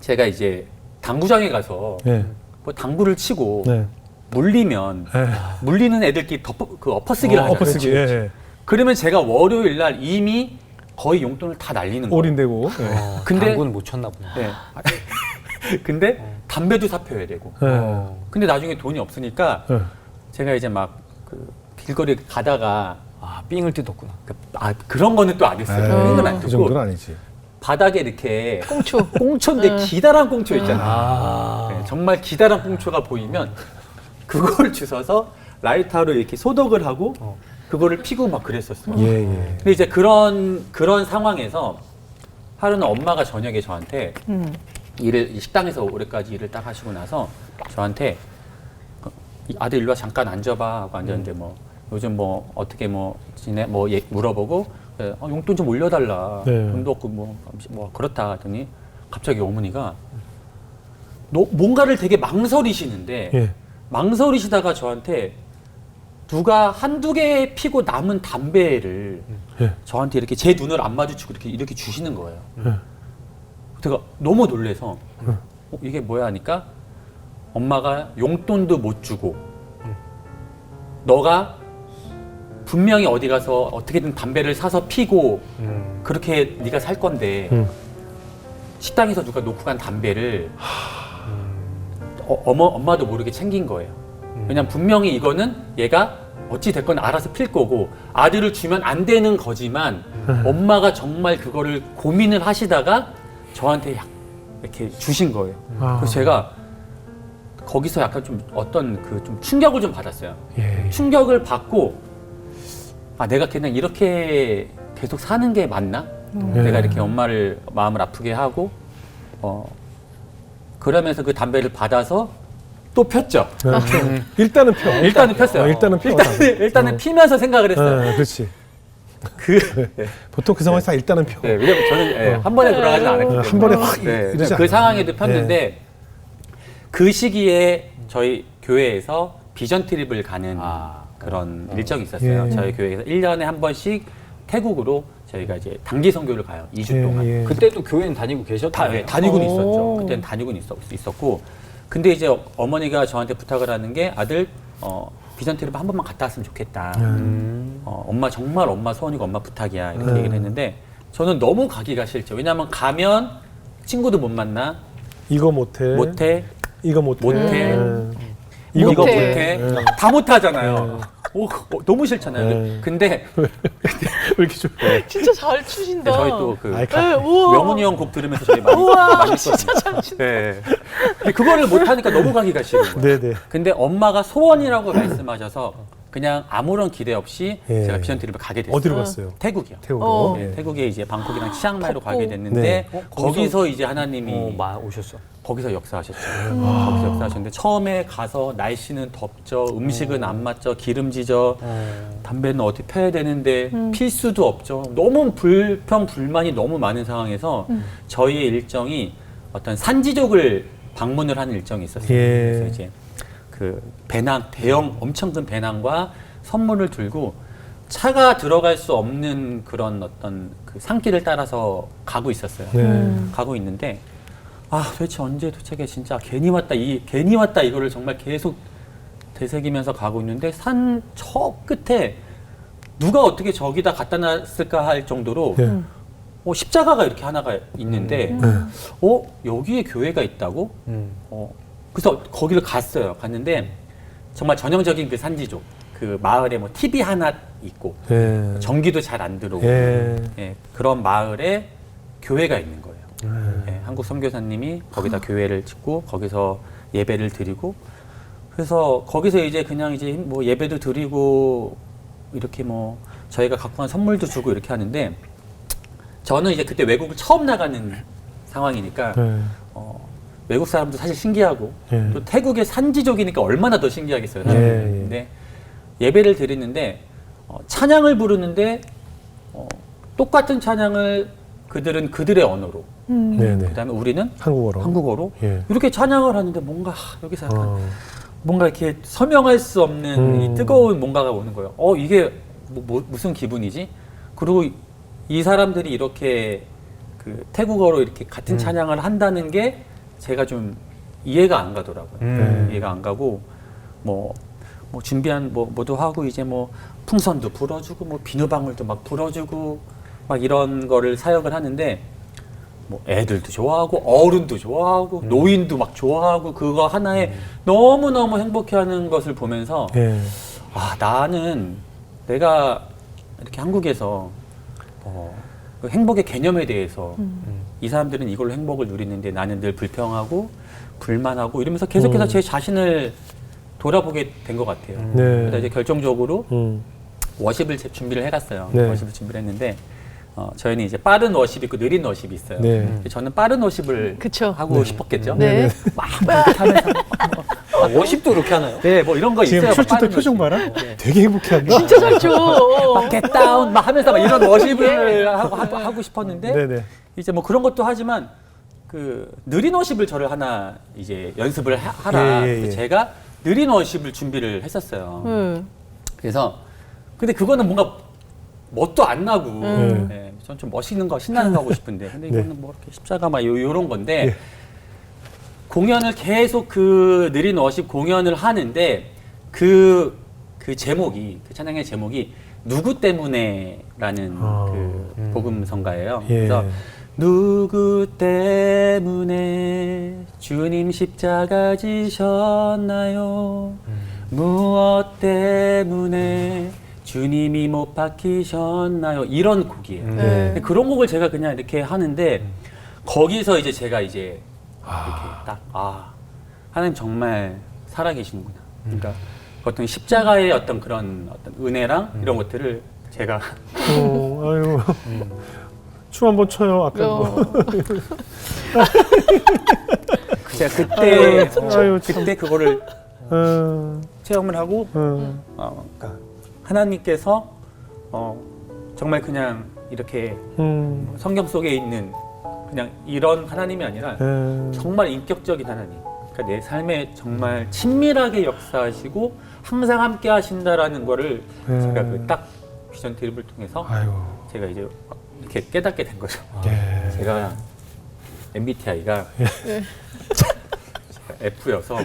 제가 이제 당구장에 가서
예.
뭐 당구를 치고
네.
물리면
예.
물리는 애들끼리 그 엎어쓰기를 하잖아요.
엎어쓰기. 예.
그러면 제가 월요일 날 이미 거의 용돈을 다 날리는 거예요.
올인되고. 예.
근데-
당구는 못 쳤나 보네.
네. 근데 담배도 사펴야 되고.
예.
근데 나중에 돈이 없으니까
예.
제가 이제 막 그 길거리 가다가
삥을 뜯었구나.
그런 거는 또 안 했어요. 그런 건 안
그
듣고
정도는 아니지.
바닥에 이렇게
꽁초.
꽁초인데
네.
기다란 꽁초 있잖아요. 네, 정말 기다란 꽁초가 보이면 그걸 주워서 라이터로 이렇게 소독을 하고 그거를 피고 막 그랬었어요.
예, 예.
근데 이제 그런 상황에서 하루는 엄마가 저녁에 저한테 이 식당에서 올해까지 일을 딱 하시고 나서 저한테 이 아들 일로 와 잠깐 앉아봐 하고 앉았는데 뭐 요즘 뭐 어떻게 뭐 지내 뭐 물어보고 예, 용돈 좀 올려달라.
네.
돈도 없고 뭐 그렇다 하더니 갑자기 어머니가 뭔가를 되게 망설이시는데
예.
망설이시다가 저한테 누가 한두 개 피고 남은 담배를
예.
저한테 이렇게 제 눈을 안 마주치고 이렇게 주시는 거예요.
예.
제가 너무 놀래서 이게 뭐야 하니까 엄마가 용돈도 못 주고 너가 분명히 어디 가서 어떻게든 담배를 사서 피고 그렇게 네가 살 건데 식당에서 누가 놓고 간 담배를 엄마도 모르게 챙긴 거예요. 왜냐면 분명히 이거는 얘가 어찌 됐건 알아서 필 거고 아들을 주면 안 되는 거지만 엄마가 정말 그거를 고민을 하시다가 저한테 이렇게 주신 거예요. 그래서 제가 거기서 약간 좀 어떤 좀 충격을 좀 받았어요.
예.
충격을 받고 내가 그냥 이렇게 계속 사는 게 맞나? 내가 이렇게 엄마를 마음을 아프게 하고 그러면서 그 담배를 받아서 또 폈죠.
일단은 펴.
일단은 폈어요.
일단은 펴.
일단은 피면서 생각을 했어요.
그렇지.
네.
보통 그 상황에서 일단은 펴.
네, 왜냐면 저는 한 번에 돌아가진 않았거든요.
한 번에 확
네,
이러지
그
않아요.
상황에도 폈는데 그 시기에 저희 교회에서 비전 트립을 가는 그런 일정이 있었어요.
예.
저희 교회에서 1년에 한 번씩 태국으로 저희가 이제 단기 선교를 가요. 2주 동안.
예.
그때도 교회는 다니고 계셨다고요?
다니고는
오.
있었죠. 그때는 다니고는 있었고. 근데 이제 어머니가 저한테 부탁을 하는 게 아들 비전 트립 한 번만 갔다 왔으면 좋겠다. 엄마 정말 엄마 소원이고 엄마 부탁이야 이렇게 얘기를 했는데 저는 너무 가기가 싫죠. 왜냐하면 가면 친구도 못 만나,
이거 못해. 이거 못해.
못해.
이거
이거
못해.
못해. 다 못하잖아요. 너무 싫잖아요.
네.
근데
왜 이렇게 좀.
진짜 잘 추신다.
저희 또그
아이,
네, 우와.
명훈이 형 곡 들으면서 저희 많이
우와,
많이
진짜
했거든요.
잘 추신다.
네. 근데 그거를 못하니까 너무 가기가 싫은 거예요.
네네.
근데 엄마가 소원이라고 말씀하셔서 그냥 아무런 기대 없이
예.
제가 비전 트립을 가게 됐어요.
어디로 갔어요?
태국이요.
태국으로.
어.
네, 태국에 이제 방콕이랑 치앙마이로
덥고.
가게 됐는데
네.
거기서 이제 하나님이
오셨어.
거기서 역사하셨죠. 거기서 역사하셨는데 처음에 가서 날씨는 덥죠, 음식은 안 맞죠, 기름지죠, 담배는 어디 펴야 되는데 필 수도 없죠. 너무 불만이 너무 많은 상황에서 저희의 일정이 어떤 산지족을 방문을 하는 일정이 있었어요.
예.
그래서 이제 그 배낭 대형 엄청 큰 배낭과 선물을 들고 차가 들어갈 수 없는 그런 어떤 그 산길을 따라서 가고 있었어요.
네.
가고 있는데 도대체 언제 도착해 진짜 괜히 왔다 이거를 정말 계속 되새기면서 가고 있는데 산 저 끝에 누가 어떻게 저기다 갖다 놨을까 할 정도로
네.
십자가가 이렇게 하나가 있는데 여기에 교회가 있다고? 그래서 거기를 갔는데 정말 전형적인 그 산지족 그 마을에 뭐 TV 하나 있고
예.
전기도 잘 안 들어오고
예.
그런 마을에 교회가 있는 거예요. 한국 선교사님이 거기다 교회를 짓고 거기서 예배를 드리고 그래서 거기서 이제 그냥 이제 뭐 예배도 드리고 이렇게 뭐 저희가 갖고 간 선물도 주고 이렇게 하는데 저는 이제 그때 외국을 처음 나가는 상황이니까
네.
외국 사람도 사실 신기하고
예.
또 태국의 산지족이니까 얼마나 더 신기하겠어요.
예, 예.
근데 예배를 드리는데 찬양을 부르는데 똑같은 찬양을 그들은 그들의 언어로
네네.
그다음에 우리는
한국어로.
한국어로
예.
이렇게 찬양을 하는데 뭔가 여기서 약간 뭔가 이렇게 설명할 수 없는 이 뜨거운 뭔가가 오는 거예요. 이게 무슨 기분이지? 그리고 이 사람들이 이렇게 그 태국어로 이렇게 같은 찬양을 한다는 게 제가 좀 이해가 안 가더라고요. 이해가 안 가고 뭐 준비한 뭐도 하고 이제 뭐 풍선도 불어주고 뭐 비누방울도 막 불어주고 막 이런 거를 사역을 하는데 뭐 애들도 좋아하고 어른도 좋아하고 노인도 막 좋아하고 그거 하나에 너무너무 행복해하는 것을 보면서
예.
나는 내가 이렇게 한국에서 그 행복의 개념에 대해서 이 사람들은 이걸로 행복을 누리는데 나는 늘 불평하고 불만하고 이러면서 계속해서 제 자신을 돌아보게 된 것 같아요.
네.
그래서 이제 결정적으로 워십을 준비를 해갔어요.
네.
워십을 준비를 했는데 저희는 이제 빠른 워십이 있고 느린 워십이 있어요.
네.
저는 빠른 워십을
그쵸.
하고 싶었겠죠.
네.
막 이렇게 하면서
워십도 그렇게 하나요?
네, 뭐 이런 거 있어요.
지금
뭐
출주 때
빠른
표정
워십.
봐라.
네.
되게 행복해한다.
진짜 잘 쳐.
막 겟다운 막 하면서 막 이런 워십을 하고 싶었는데
네네.
이제 뭐 그런 것도 하지만 그 느린 워십을 저를 하나 이제 연습을 하라.
예, 예, 예.
그래서 제가 느린 워십을 준비를 했었어요. 그래서 근데 그거는 뭔가 멋도 안 나고 예, 전 좀 멋있는 거 신나는 거 하고 싶은데 근데
네.
이거는 뭐 이렇게 십자가 막 요런 건데
예.
공연을 계속 그 느린 워십 공연을 하는데 그 제목이 그 찬양의 제목이 누구 때문에라는 그 복음성가예요.
예.
그래서 누구 때문에 주님 십자가 지셨나요? 무엇 때문에 주님이 못 박히셨나요? 이런 곡이에요.
네.
근데 그런 곡을 제가 그냥 이렇게 하는데 거기서 이제 제가 이제 이렇게 딱 하나님 정말 살아계시는구나. 그러니까 어떤 십자가의 어떤 그런 어떤 은혜랑 이런 것들을 제가
아유. 춤 한번 춰요. 아까 뭐.
제가 그때
아유, 참.
그때 그거를 체험을 하고
음.
그러니까 하나님께서 정말 그냥 이렇게 성경 속에 있는 그냥 이런 하나님이 아니라 정말 인격적인 하나님. 그러니까 내 삶에 정말 친밀하게 역사하시고 항상 함께 하신다라는 거를 제가 그 딱 비전 드립을 통해서
아유.
제가 이제 이렇게 깨닫게 된 거죠.
예.
제가 MBTI가 F여서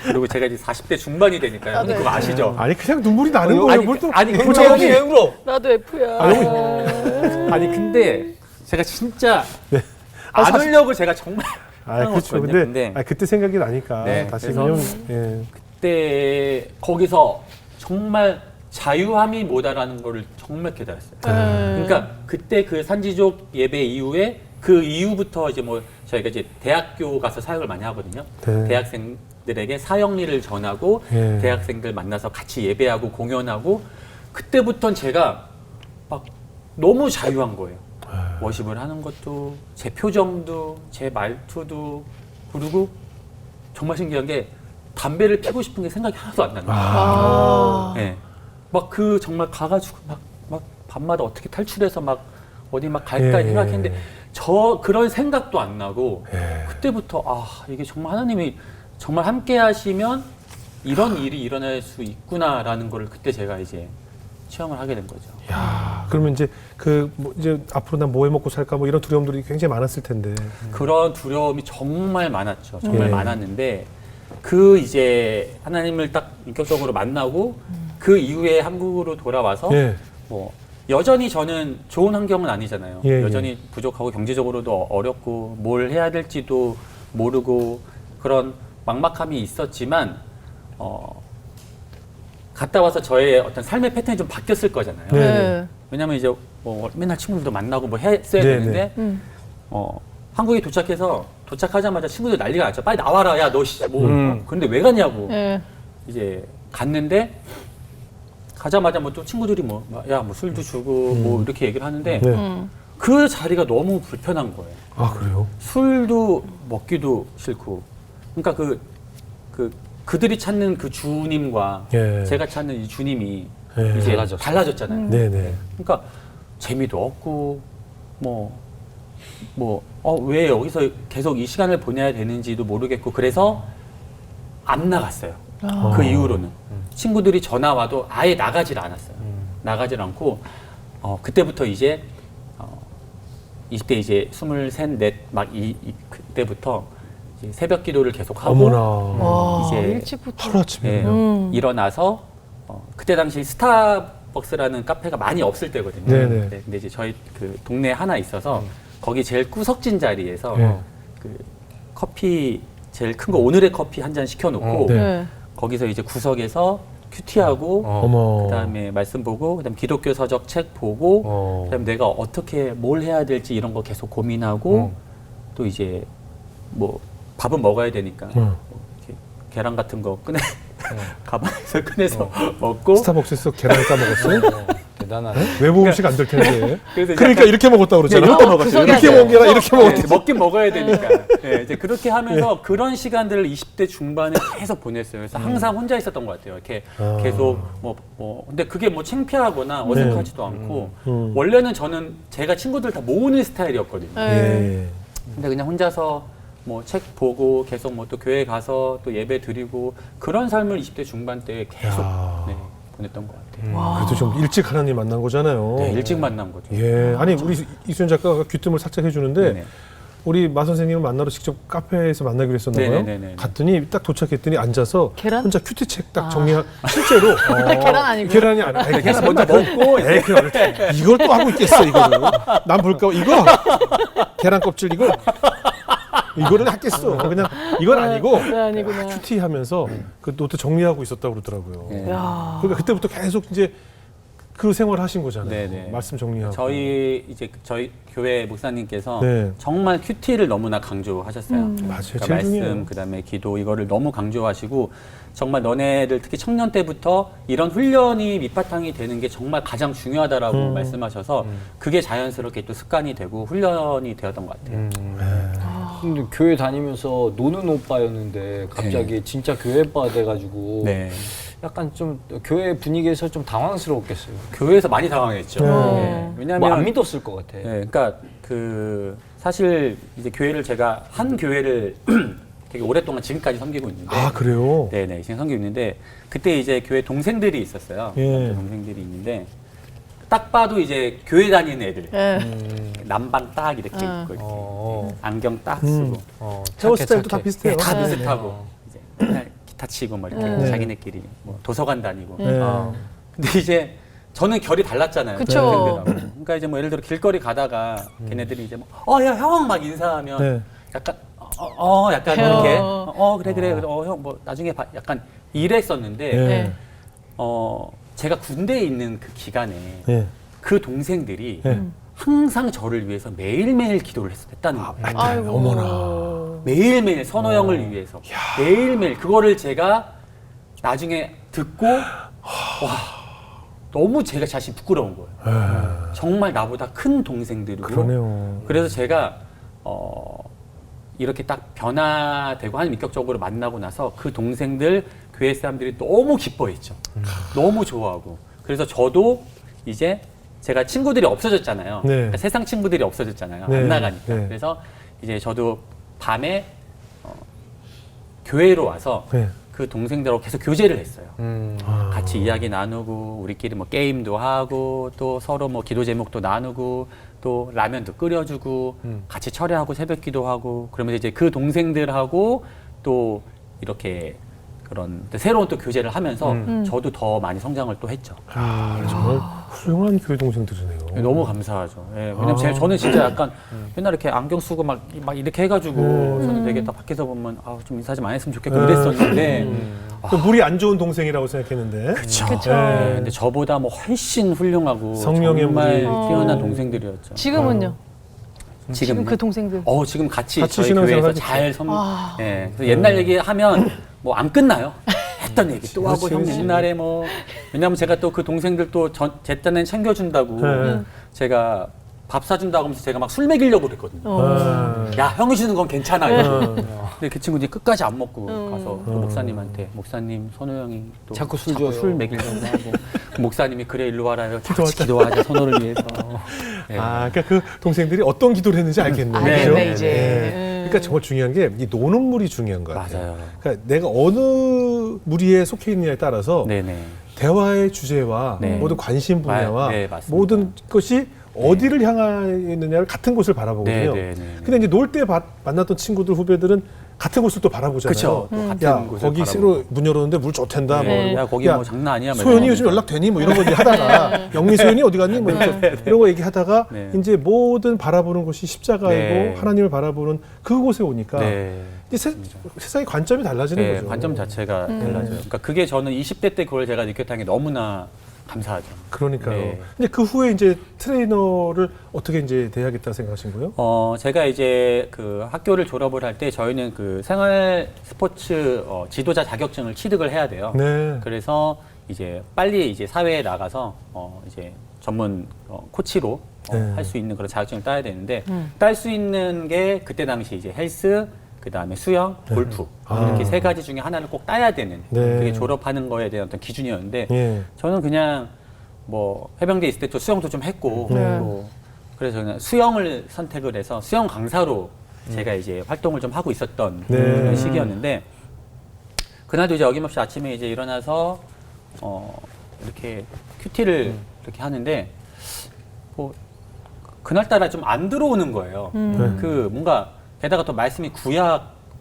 그리고 제가 이제 40대 중반이 되니까요. 형님 그거 아시죠?
아니 그냥 눈물이 나는 거예요. 뭘 또?
아니
뭐
근데
저기-
왜 울어?
나도 F야.
아니 근데 제가 진짜
아,
안
사실-
울려고 제가 정말
아 그렇죠.
하거든요.
근데 그때 생각이 나니까
네,
다시
그래서-
그냥 예.
그때 거기서 정말 자유함이 뭐다라는 거를 정말 깨달았어요. 그러니까 그때 그 산지족 예배 이후에 그 이후부터 이제 뭐 저희가 이제 대학교 가서 사역을 많이 하거든요.
네.
대학생들에게 사역리를 전하고
예.
대학생들 만나서 같이 예배하고 공연하고 그때부터는 제가 막 너무 자유한 거예요. 워십을 하는 것도 제 표정도 제 말투도 그리고 정말 신기한 게 담배를 피고 싶은 게 생각이 하나도 안 나는 거예요. 네. 막 그 정말 가가지고 막 밤마다 어떻게 탈출해서 막 어디 막 갈까
예.
생각했는데 저 그런 생각도 안 나고
예.
그때부터 이게 정말 하나님이 정말 함께 하시면 이런 일이 일어날 수 있구나라는 거를 그때 제가 이제 체험을 하게 된 거죠.
야, 그러면 이제 뭐 이제 앞으로 난 뭐 해 먹고 살까 뭐 이런 두려움들이 굉장히 많았을 텐데.
그런 두려움이 정말 많았죠. 정말
예.
많았는데 그 이제 하나님을 딱 인격적으로 만나고 그 이후에 한국으로 돌아와서
예.
뭐 여전히 저는 좋은 환경은 아니잖아요.
예,
여전히 부족하고 경제적으로도 어렵고 뭘 해야 될지도 모르고 그런 막막함이 있었지만 갔다 와서 저의 어떤 삶의 패턴이 좀 바뀌었을 거잖아요.
네.
왜냐면 이제 뭐 맨날 친구들도 만나고 뭐 했어야
네,
되는데 한국에 도착하자마자 친구들 난리가 났죠. 빨리 나와라, 야 너 뭐. 그런데 왜 갔냐고.
네.
이제 갔는데 가자마자 뭐 또 친구들이 뭐 술도 주고 뭐 이렇게 얘기를 하는데
네.
그 자리가 너무 불편한 거예요.
아 그래요?
술도 먹기도 싫고. 그러니까 그들이 찾는 그 주님과
예.
제가 찾는 이 주님이
예.
이제 달라졌잖아요.
네네.
그러니까 재미도 없고 왜 여기서 계속 이 시간을 보내야 되는지도 모르겠고 그래서 안 나갔어요. 그 이후로는 친구들이 전화 와도 아예 나가질 않았어요. 나가질 않고 그때부터 이제 20대 이제 23, 4 막 그때부터 이제 새벽 기도를 계속 하고
어머나.
와,
이제
일찍부터.
하루아침에.
예, 일어나서 그때 당시 스타벅스라는 카페가 많이 없을 때거든요.
네네.
네, 근데 이제 저희 그 동네에 하나 있어서 거기 제일 구석진 자리에서
네.
그 커피 제일 큰 거 오늘의 커피 한 잔 시켜놓고
네.
네.
거기서 이제 구석에서 큐티하고
어머.
그다음에 말씀 보고 그다음 기독교 서적 책 보고 그다음에 내가 어떻게 뭘 해야 될지 이런 거 계속 고민하고 또 이제 뭐 밥은 먹어야 되니까 뭐 이렇게 계란 같은 거 가방에서 꺼내서 먹고
스타벅스에서 계란을 까먹었어요?
대단하네.
외모 음식 안 될 텐데.
그래서
그러니까 이렇게 먹었다고 그러잖아.
이렇게 먹었어요.
그 속에
이렇게
안
먹은 게 아니라 이렇게
네,
먹었지.
먹긴 먹어야 되니까. 네, 이제 그렇게 하면서 그런 시간들을 20대 중반에 계속 보냈어요. 그래서 항상 혼자 있었던 것 같아요. 이렇게 계속 근데 그게 뭐 창피하거나 어색하지도 않고 원래는 저는 제가 친구들 다 모으는 스타일이었거든요.
네.
예.
근데 그냥 혼자서 뭐 책 보고 계속 뭐 또 교회 가서 또 예배 드리고 그런 삶을 20대 중반 때 계속
야.
네, 보냈던 것 같아요.
그래도 좀 일찍 하나님 만난 거잖아요.
네, 일찍 만난 거죠.
예. 아니 우리 이수연 작가가 귀뜸을 살짝 해주는데
네네.
우리 마 선생님을 만나러 직접 카페에서 만나기로 했었나 봐요.
네네네네.
갔더니 딱 도착했더니 앉아서
계란?
혼자 큐티책 딱 정리한 실제로
계란 아니고.
계란이 아니라
계란 먼저 먹고
에이, 이걸 또 하고 있겠어 이거를. 난 볼까 이거 계란 껍질 이거를 했겠어. 그냥 이건 아니고
네, 아니구나.
큐티 하면서 그 노트 정리하고 있었다고 그러더라고요.
네.
야.
그러니까 그때부터 계속 이제 그 생활을 하신 거잖아요.
네네.
말씀 정리하고.
저희 교회 목사님께서
네.
정말 큐티를 너무나 강조하셨어요.
맞아요.
그러니까
제일 중요해요.
말씀, 그다음에 기도 이거를 너무 강조하시고 정말 너네들 특히 청년 때부터 이런 훈련이 밑바탕이 되는 게 정말 가장 중요하다라고 말씀하셔서 그게 자연스럽게 또 습관이 되고 훈련이 되었던 것 같아요.
근데 교회 다니면서 노는 오빠였는데 갑자기 진짜 교회 오빠가 돼가지고
네.
약간 좀 교회 분위기에서 좀 당황스러웠겠어요.
교회에서 많이 당황했죠.
네.
네. 왜냐하면
뭐 안 믿었을 것 같아.
네, 그러니까 사실 이제 교회를 제가 한 교회를 되게 오랫동안 지금까지 섬기고 있는데
아 그래요?
네네 지금 섬기고 있는데 그때 이제 교회 동생들이 있었어요.
예.
동생들이 있는데 딱 봐도 이제 교회 다니는 애들
예.
남방 딱 이렇게 입고 이렇게 안경 딱 쓰고
헤어스타일도 다 비슷해요.
다
네.
비슷하고 이제 맨날 기타 치고 뭐 이렇게
네.
자기네끼리 뭐 도서관 다니고
네.
근데 이제 저는 결이 달랐잖아요.
그쵸.
동생들하고. 그러니까 이제 뭐 예를 들어 길거리 가다가 걔네들이 이제 야 형 막 인사하면
네.
약간 약간 이렇게 그래 형 뭐 나중에 약간 이랬었는데
예.
제가 군대에 있는 그 기간에
예.
그 동생들이
예.
항상 저를 위해서 매일매일 기도를 했다는 거예요.
아이고.
어머나.
매일매일 선호 형을 위해서 매일매일 그거를 제가 나중에 듣고 너무 제가 자신 부끄러운 거예요. 정말 나보다 큰 동생들이고
그러네요.
그래서 제가 이렇게 딱 변화되고 하나님 인격적으로 만나고 나서 그 동생들 교회 사람들이 너무 기뻐했죠. 너무 좋아하고 그래서 저도 이제 제가 친구들이 없어졌잖아요.
네.
그러니까 세상 친구들이 없어졌잖아요.
네.
안 나가니까.
네.
그래서 이제 저도 밤에 교회로 와서
네.
그 동생들하고 계속 교제를 했어요.
아.
같이 이야기 나누고 우리끼리 뭐 게임도 하고 또 서로 뭐 기도 제목도 나누고 또 라면도 끓여주고 같이 철회하고 새벽기도 하고 그러면서 이제 그 동생들하고 또 이렇게 그런 새로운 또 교제를 하면서 저도 더 많이 성장을 또 했죠.
정말 훌륭한 교회 동생들이네요.
너무 감사하죠. 예, 왜냐면 저는 진짜 약간 맨날 이렇게 안경 쓰고 막 이렇게 해가지고 저는 되게 딱 밖에서 보면 좀 인사 좀 안 했으면 좋겠고 이랬었는데
또 물이 안 좋은 동생이라고 생각했는데.
그쵸.
그쵸.
예, 근데 저보다 뭐 훨씬 훌륭하고
성령의
정말
물이.
뛰어난 동생들이었죠.
지금은요? 지금
지금
그 동생들.
지금 같이
같이
저희
신앙생활
교회에서
하겠죠.
잘
아.
예. 그래서 옛날 얘기하면 뭐 안 끝나요. 했던 얘기 또 하고
그렇지,
형
그렇지.
옛날에 뭐 왜냐면 제가 또 그 동생들 또 제 딴엔 챙겨준다고
네.
제가 밥 사준다고 하면서 제가 막 술 먹이려고 그랬거든요.
아.
야 형이 주는 건 괜찮아. 이러고.
네.
근데 그 친구들이 끝까지 안 먹고 가서 또 목사님한테 목사님 선우 형이 또
자꾸 술 줘요.
술 먹이려고 하고 그 목사님이 그래 일로 와라요. 같이 기도하자 선우를 위해서. 예.
아, 그러니까 그 동생들이 어떤 기도를 했는지 알겠네요.
알겠네,
그죠?
이제.
그러니까 정말 중요한 게 이 노는 물이 중요한 것 같아요.
맞아요.
그러니까 내가 어느 무리에 속해 있느냐에 따라서
네네.
대화의 주제와
네.
모든 관심 분야와
네, 맞습니다.
모든 것이 어디를 향해 있느냐를 같은 곳을 바라보거든요.
네, 네, 네, 네.
근데 이제 놀 때 만났던 친구들 후배들은 같은 곳을 또 바라보잖아요.
그쵸. 또 같은
야,
곳을
거기
바라보고.
새로 문 열었는데 물 좋댄다.
네.
뭐.
야 거기 뭐 장난 아니야. 뭐
소연이
이러면서.
요즘 연락 되니? 뭐 이런 거 이제 하다가 영미 소연이 어디 갔니? 뭐 이런 거 얘기하다가
네.
이제 모든 바라보는 곳이 십자가이고
네.
하나님을 바라보는 그곳에 오니까
네.
이제 세상의 관점이 달라지는
네,
거죠.
관점 자체가 달라져요. 그러니까 그게 저는 20대 때 그걸 제가 느꼈다는 게 너무나 감사하죠.
그러니까요.
네.
근데 그 후에 이제 트레이너를 어떻게 이제 돼야겠다 생각하신 거예요?
제가 이제 그 학교를 졸업을 할 때 저희는 그 생활 스포츠 지도자 자격증을 취득을 해야 돼요.
네.
그래서 이제 빨리 이제 사회에 나가서 이제 전문 코치로
네.
할 수 있는 그런 자격증을 따야 되는데 딸 수 있는 게 그때 당시 이제 헬스, 그 다음에 수영, 골프 이렇게 세 가지 중에 하나를 꼭 따야 되는
네.
그게 졸업하는 거에 대한 어떤 기준이었는데
예.
저는 그냥 뭐 해병대 있을 때 또 수영도 좀 했고
네.
또 그래서 그냥 수영을 선택을 해서 수영 강사로 제가 이제 활동을 좀 하고 있었던
네.
그런 시기였는데 그날도 이제 어김없이 아침에 이제 일어나서 이렇게 큐티를 이렇게 하는데 뭐 그날따라 좀 안 들어오는 거예요. 그 뭔가 게다가 또 말씀이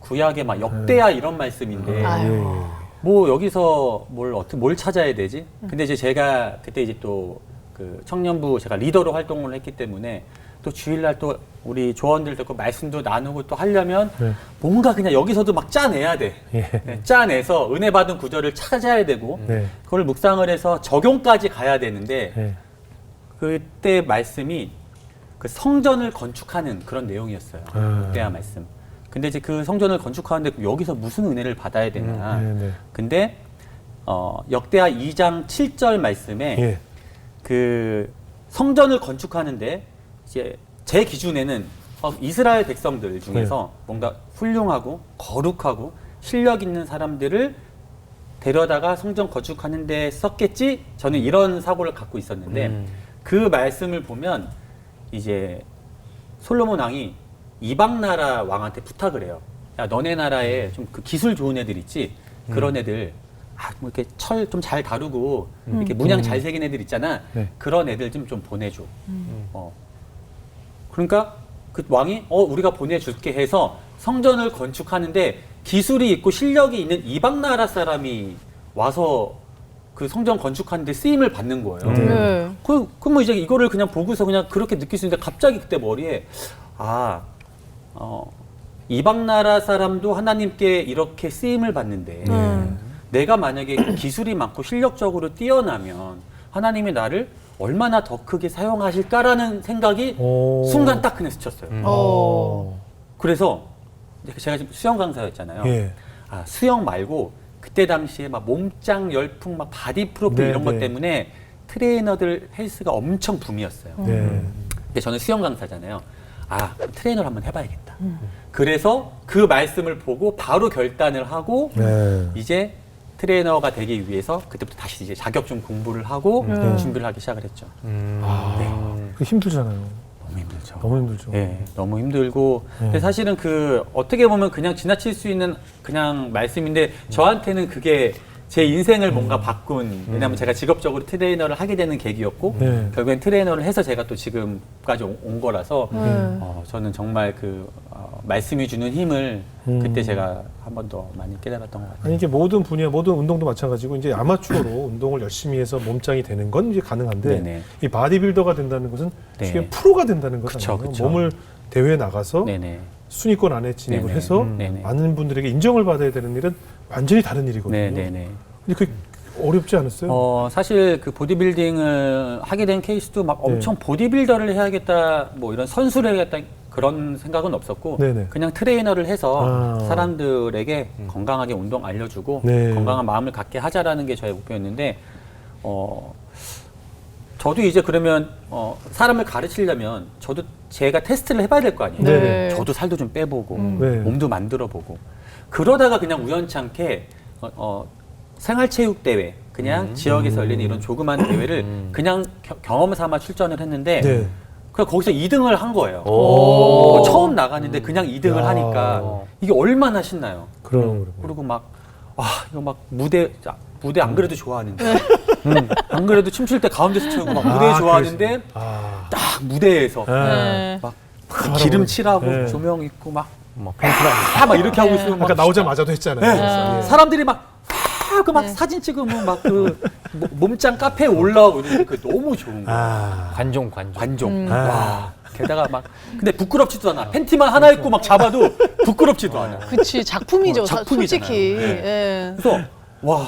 구약의 막 역대야 이런 말씀인데
아유.
뭐 여기서 뭘 찾아야 되지? 근데 이제 제가 그때 이제 또 그 청년부 제가 리더로 활동을 했기 때문에 또 주일날 또 우리 조원들 듣고 말씀도 나누고 또 하려면
네.
뭔가 그냥 여기서도 막 짜내야 돼.
예.
네, 짜내서 은혜 받은 구절을 찾아야 되고
네.
그걸 묵상을 해서 적용까지 가야 되는데
예.
그때 말씀이 그 성전을 건축하는 그런 내용이었어요.
아.
그때야 말씀. 근데 이제 그 성전을 건축하는데 여기서 무슨 은혜를 받아야 되나.
네, 네.
근데 역대하 2장 7절 말씀에
예.
그 성전을 건축하는데 이제 제 기준에는 이스라엘 백성들 중에서 뭔가 훌륭하고 거룩하고 실력 있는 사람들을 데려다가 성전 건축하는 데 썼겠지? 저는 이런 사고를 갖고 있었는데 그 말씀을 보면 이제 솔로몬 왕이 이방 나라 왕한테 부탁을 해요. 야, 너네 나라에 좀 그 기술 좋은 애들 있지? 그런 애들 뭐 이렇게 철 좀 잘 다루고 이렇게 문양 잘 새긴 애들 있잖아.
네.
그런 애들 좀 보내줘. 그러니까 그 왕이 우리가 보내줄게 해서 성전을 건축하는데 기술이 있고 실력이 있는 이방 나라 사람이 와서 그 성전 건축하는데 쓰임을 받는 거예요.
네.
그럼 뭐 이제 이거를 그냥 보고서 그냥 그렇게 느낄 수 있는데 갑자기 그때 머리에 이방 나라 사람도 하나님께 이렇게 쓰임을 받는데 내가 만약에 기술이 많고 실력적으로 뛰어나면 하나님이 나를 얼마나 더 크게 사용하실까라는 생각이
오.
순간 딱 그냥 스쳤어요.
어.
그래서 제가 지금 수영 강사였잖아요.
예.
수영 말고 그때 당시에 막 몸짱 열풍, 막 바디 프로필
네,
이런 것
네.
때문에 트레이너들 헬스가 엄청 붐이었어요.
네.
근데 저는 수영 강사잖아요. 트레이너를 한번 해봐야겠다. 그래서 그 말씀을 보고 바로 결단을 하고
네.
이제 트레이너가 되기 위해서 그때부터 다시 이제 자격증 공부를 하고 준비를 하기 시작을 했죠.
그 힘들잖아요.
너무 힘들죠.
너무 힘들죠.
네, 너무 힘들고 근데 사실은 그 어떻게 보면 그냥 지나칠 수 있는 그냥 말씀인데 저한테는 그게 제 인생을 뭔가 바꾼 왜냐하면 제가 직업적으로 트레이너를 하게 되는 계기였고
네.
결국엔 트레이너를 해서 제가 또 지금까지 온 거라서 저는 정말 그 말씀이 주는 힘을 그때 제가 한 번 더 많이 깨달았던 것 같아요.
아니 이게 모든 분야, 모든 운동도 마찬가지고 이제 아마추어로 운동을 열심히 해서 몸짱이 되는 건 이제 가능한데
네네.
이 바디빌더가 된다는 것은
네.
쉽게 프로가 된다는
그쵸,
거잖아요.
그쵸.
몸을 대회에 나가서
네네.
순위권 안에 진입을
네네.
해서
네네.
많은 분들에게 인정을 받아야 되는 일은 완전히 다른 일이거든요.
네네네.
근데 그게 어렵지 않았어요?
사실 그 보디빌딩을 하게 된 케이스도 막 엄청 보디빌더를 해야겠다, 뭐 이런 선수를 해야겠다 그런 생각은 없었고
네네.
그냥 트레이너를 해서
아.
사람들에게 건강하게 운동 알려주고
네.
건강한 마음을 갖게 하자라는 게 저의 목표였는데 저도 이제 그러면 사람을 가르치려면 저도 제가 테스트를 해봐야 될 거 아니에요.
네.
저도 살도 좀 빼보고
네.
몸도 만들어보고 그러다가 그냥 우연찮게 생활체육대회 그냥 지역에서 열리는 이런 조그만 대회를 그냥 경험 삼아 출전을 했는데
네.
그냥 거기서 2등을 한 거예요.
오.
처음 나갔는데 그냥 2등을
야.
하니까 이게 얼마나 신나요.
그럼.
그리고 막 이거 막 무대 안 그래도 좋아하는데 안 그래도 춤출 때 가운데서 채우고 막 무대 좋아하는데 딱 무대에서
네.
막 기름 칠하고
네.
조명 있고 막 막 이렇게 하고 있으면 막
아까 나오자마자도 했잖아요.
네.
그래서, 예.
사람들이 막 사진 찍으면 막 그 몸짱 카페에 올라오고 이러는데 그게 너무 좋은 거야.
관종.
관종. 와. 게다가 막 근데 부끄럽지도 않아. 팬티만 하나 입고 막 잡아도 부끄럽지도 않아.
그치 작품이죠.
작품이잖아요.
솔직히.
네.
예.
그래서 와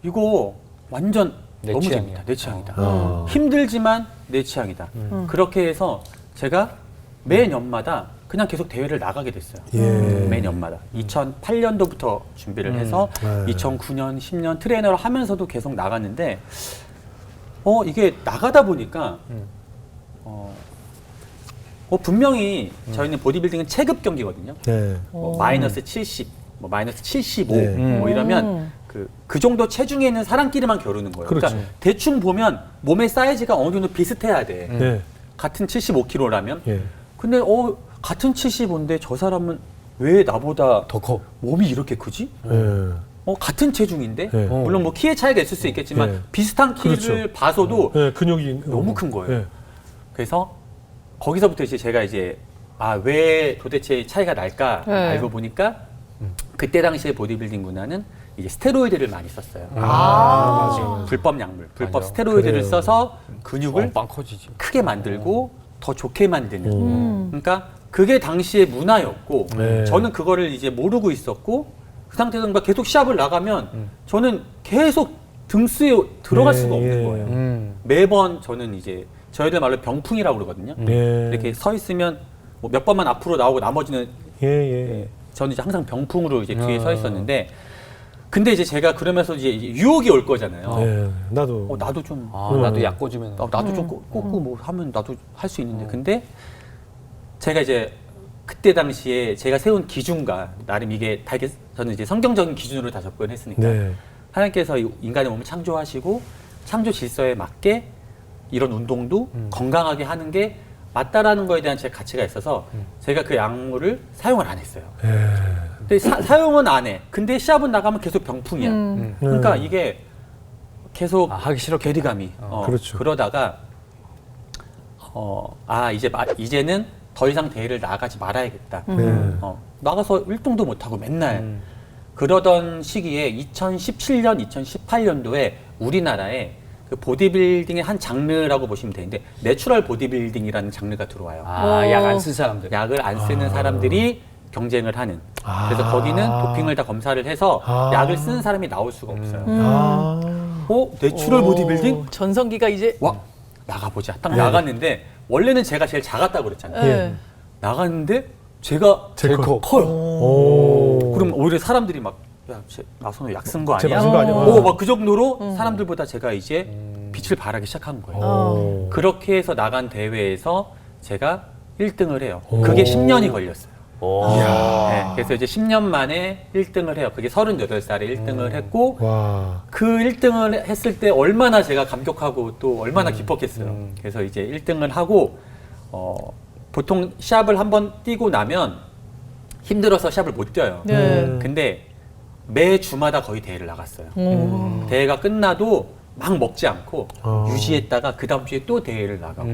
이거 완전
내
너무
취향이야.
재밌다. 내 취향이다.
어.
힘들지만 내 취향이다. 그렇게 해서 제가 매년마다 그냥 계속 대회를 나가게 됐어요.
예.
매년마다 2008년도부터 준비를 해서
네.
2009년, 10년 트레이너를 하면서도 계속 나갔는데 이게 나가다 보니까 분명히 저희는 보디빌딩은 체급 경기거든요.
네.
뭐 마이너스 70, 뭐 마이너스 75,
네.
뭐 이러면 그 정도 체중에 있는 사람끼리만 겨루는 거예요.
그렇죠.
그러니까 대충 보면 몸의 사이즈가 어느 정도 비슷해야 돼.
네.
같은 75kg라면.
예.
근데 같은 75인데 저 사람은 왜 나보다
더 커.
몸이 이렇게 크지?
예.
같은 체중인데
네.
물론 뭐 키의 차이가 있을 수 있겠지만
네.
비슷한 키를
그렇죠.
봐서도
네, 근육이
너무 큰 거예요.
예.
그래서 거기서부터 이제 제가 이제 왜 도대체 차이가 날까
네.
알고 보니까 그때 당시에 보디빌딩 문화는 이제 스테로이드를 많이 썼어요.
맞아.
불법 약물, 불법
맞아.
스테로이드를
그래요.
써서 근육을
빵 커지지.
크게 만들고 더 좋게 만드는.
음.
그러니까 그게 당시의 문화였고
네.
저는 그거를 이제 모르고 있었고 그 상태에서 계속 시합을 나가면 저는 계속 등수에 들어갈
네,
수가 없는
예.
거예요. 매번 저는 이제 저희들 말로 병풍이라고 그러거든요.
네.
이렇게 서 있으면 뭐몇 번만 앞으로 나오고 나머지는
예, 예.
저는 이제 항상 병풍으로 이제 뒤에 서 있었는데 근데 이제 제가 그러면서 이제 유혹이 올 거잖아요.
네. 나도.
나도 좀
나도 약 꽂으면.
나도 좀 꽂고 뭐 하면 나도 할 수 있는데 근데 제가 이제 그때 당시에 제가 세운 기준과 나름 이게 다 이게 저는 이제 성경적인 기준으로 다 접근했으니까
네.
하나님께서 이 인간의 몸을 창조하시고 창조 질서에 맞게 이런 운동도 건강하게 하는 게 맞다라는 거에 대한 제 가치가 있어서 제가 그 약물을 사용을 안 했어요.
예.
근데 사용은 안 해. 근데 시합은 나가면 계속 병풍이야. 그러니까 이게 계속
하기 싫어.
괴리감이.
그렇죠.
그러다가 이제는 더 이상 대회를 나가지 말아야겠다.
네.
나가서 1등도 못하고 맨날 그러던 시기에 2017년, 2018년도에 우리나라에 그 보디빌딩의 한 장르라고 보시면 되는데 내추럴 보디빌딩이라는 장르가 들어와요.
약 안 쓴 사람들.
약을 안 쓰는 사람들이 경쟁을 하는. 그래서 거기는 도핑을 다 검사를 해서 약을 쓰는 사람이 나올 수가 없어요. 내추럴 보디빌딩?
전성기가 이제
와 나가보자. 딱 나갔는데 원래는 제가 제일 작았다고 그랬잖아요.
네.
나갔는데 제가
제일 커.
커요.
오.
그럼 오히려 사람들이 막 나선호 약 쓴 거
쟤
아니야?
맞은 거 아니야?
막 그 정도로 사람들보다 제가 이제 빛을 발하기 시작한 거예요.
오.
그렇게 해서 나간 대회에서 제가 1등을 해요. 그게 10년이 걸렸어요. 네, 그래서 이제 10년 만에 1등을 해요. 그게 38살에 1등을 했고
와.
그 1등을 했을 때 얼마나 제가 감격하고 또 얼마나 기뻤겠어요. 그래서 이제 1등을 하고 보통 시합을 한번 뛰고 나면 힘들어서 시합을 못 뛰어요.
네.
근데 매 주마다 거의 대회를 나갔어요. 대회가 끝나도 막 먹지 않고 유지했다가 그 다음 주에 또 대회를 나가고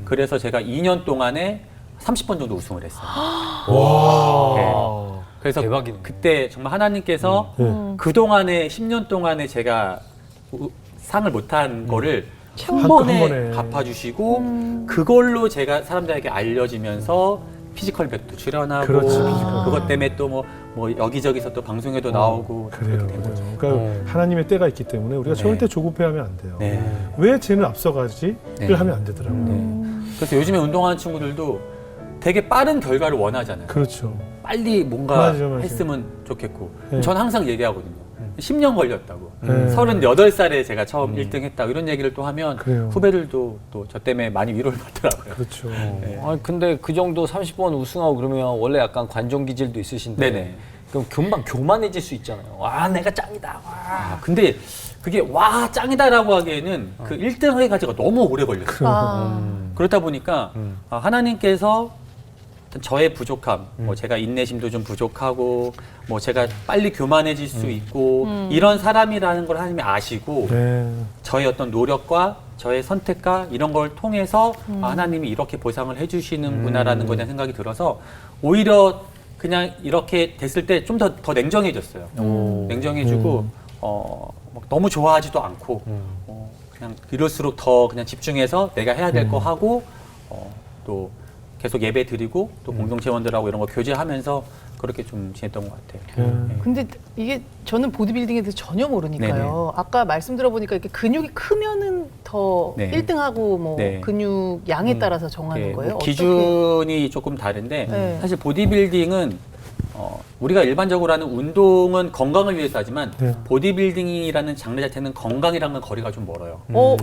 그래서 제가 2년 동안에 30번 정도 우승을 했어요.
와.
네. 그래서
대박이네.
그때 정말 하나님께서 그동안에 10년 동안에 제가 상을 못한 거를 한 번에
한 번에.
갚아주시고 그걸로 제가 사람들에게 알려지면서 피지컬백도 출연하고
그렇지, 피지컬.
그것 때문에 또 뭐 여기저기서 또 방송에도 나오고
그래요.
그렇게 된 거죠.
그러니까 하나님의 때가 있기 때문에 우리가
네.
절대 조급해하면 안 돼요.
네.
왜 쟤는 앞서가지를
네.
하면 안 되더라고요.
그래서 요즘에 운동하는 친구들도 되게 빠른 결과를 원하잖아요.
그렇죠.
빨리 뭔가
맞아요.
했으면 좋겠고
네.
전 항상 얘기하거든요. 10년 걸렸다고.
네.
38살에 제가 처음 1등 했다고 이런 얘기를 또 하면
그래요.
후배들도 또 저 때문에 많이 위로를 받더라고요.
그렇죠.
근데 그 정도 30번 우승하고 그러면 원래 약간 관종 기질도 있으신데.
네네.
그럼 금방 교만해질 수 있잖아요. 와, 내가 짱이다. 와.
근데 그게 와 짱이다라고 하기에는 그 1등 하기까지가 너무 오래 걸렸어요. 그렇다 보니까 하나님께서 저의 부족함, 뭐 제가 인내심도 좀 부족하고, 뭐 제가 빨리 교만해질 수 있고 이런 사람이라는 걸 하나님이 아시고
네.
저의 어떤 노력과 저의 선택과 이런 걸 통해서 하나님이 이렇게 보상을 해주시는구나라는 거에 대한 생각이 들어서 오히려 그냥 이렇게 됐을 때 좀 더 냉정해졌어요. 냉정해지고 막 너무 좋아하지도 않고 그냥 이럴수록 더 그냥 집중해서 내가 해야 될 거 하고 또 계속 예배 드리고 또 공동체원들하고 이런 거 교제하면서 그렇게 좀 지냈던 것 같아요. 네.
근데 이게 저는 보디빌딩에 대해서 전혀 모르니까요.
네네.
아까 말씀 들어보니까 이렇게 근육이 크면은 더
네.
1등하고 뭐
네.
근육 양에 따라서 정하는
네,
거예요?
뭐
어떻게?
기준이 조금 다른데
네.
사실 보디빌딩은 우리가 일반적으로 하는 운동은 건강을 위해서 하지만
네.
보디빌딩이라는 장르 자체는 건강이랑은 거리가 좀 멀어요.
오.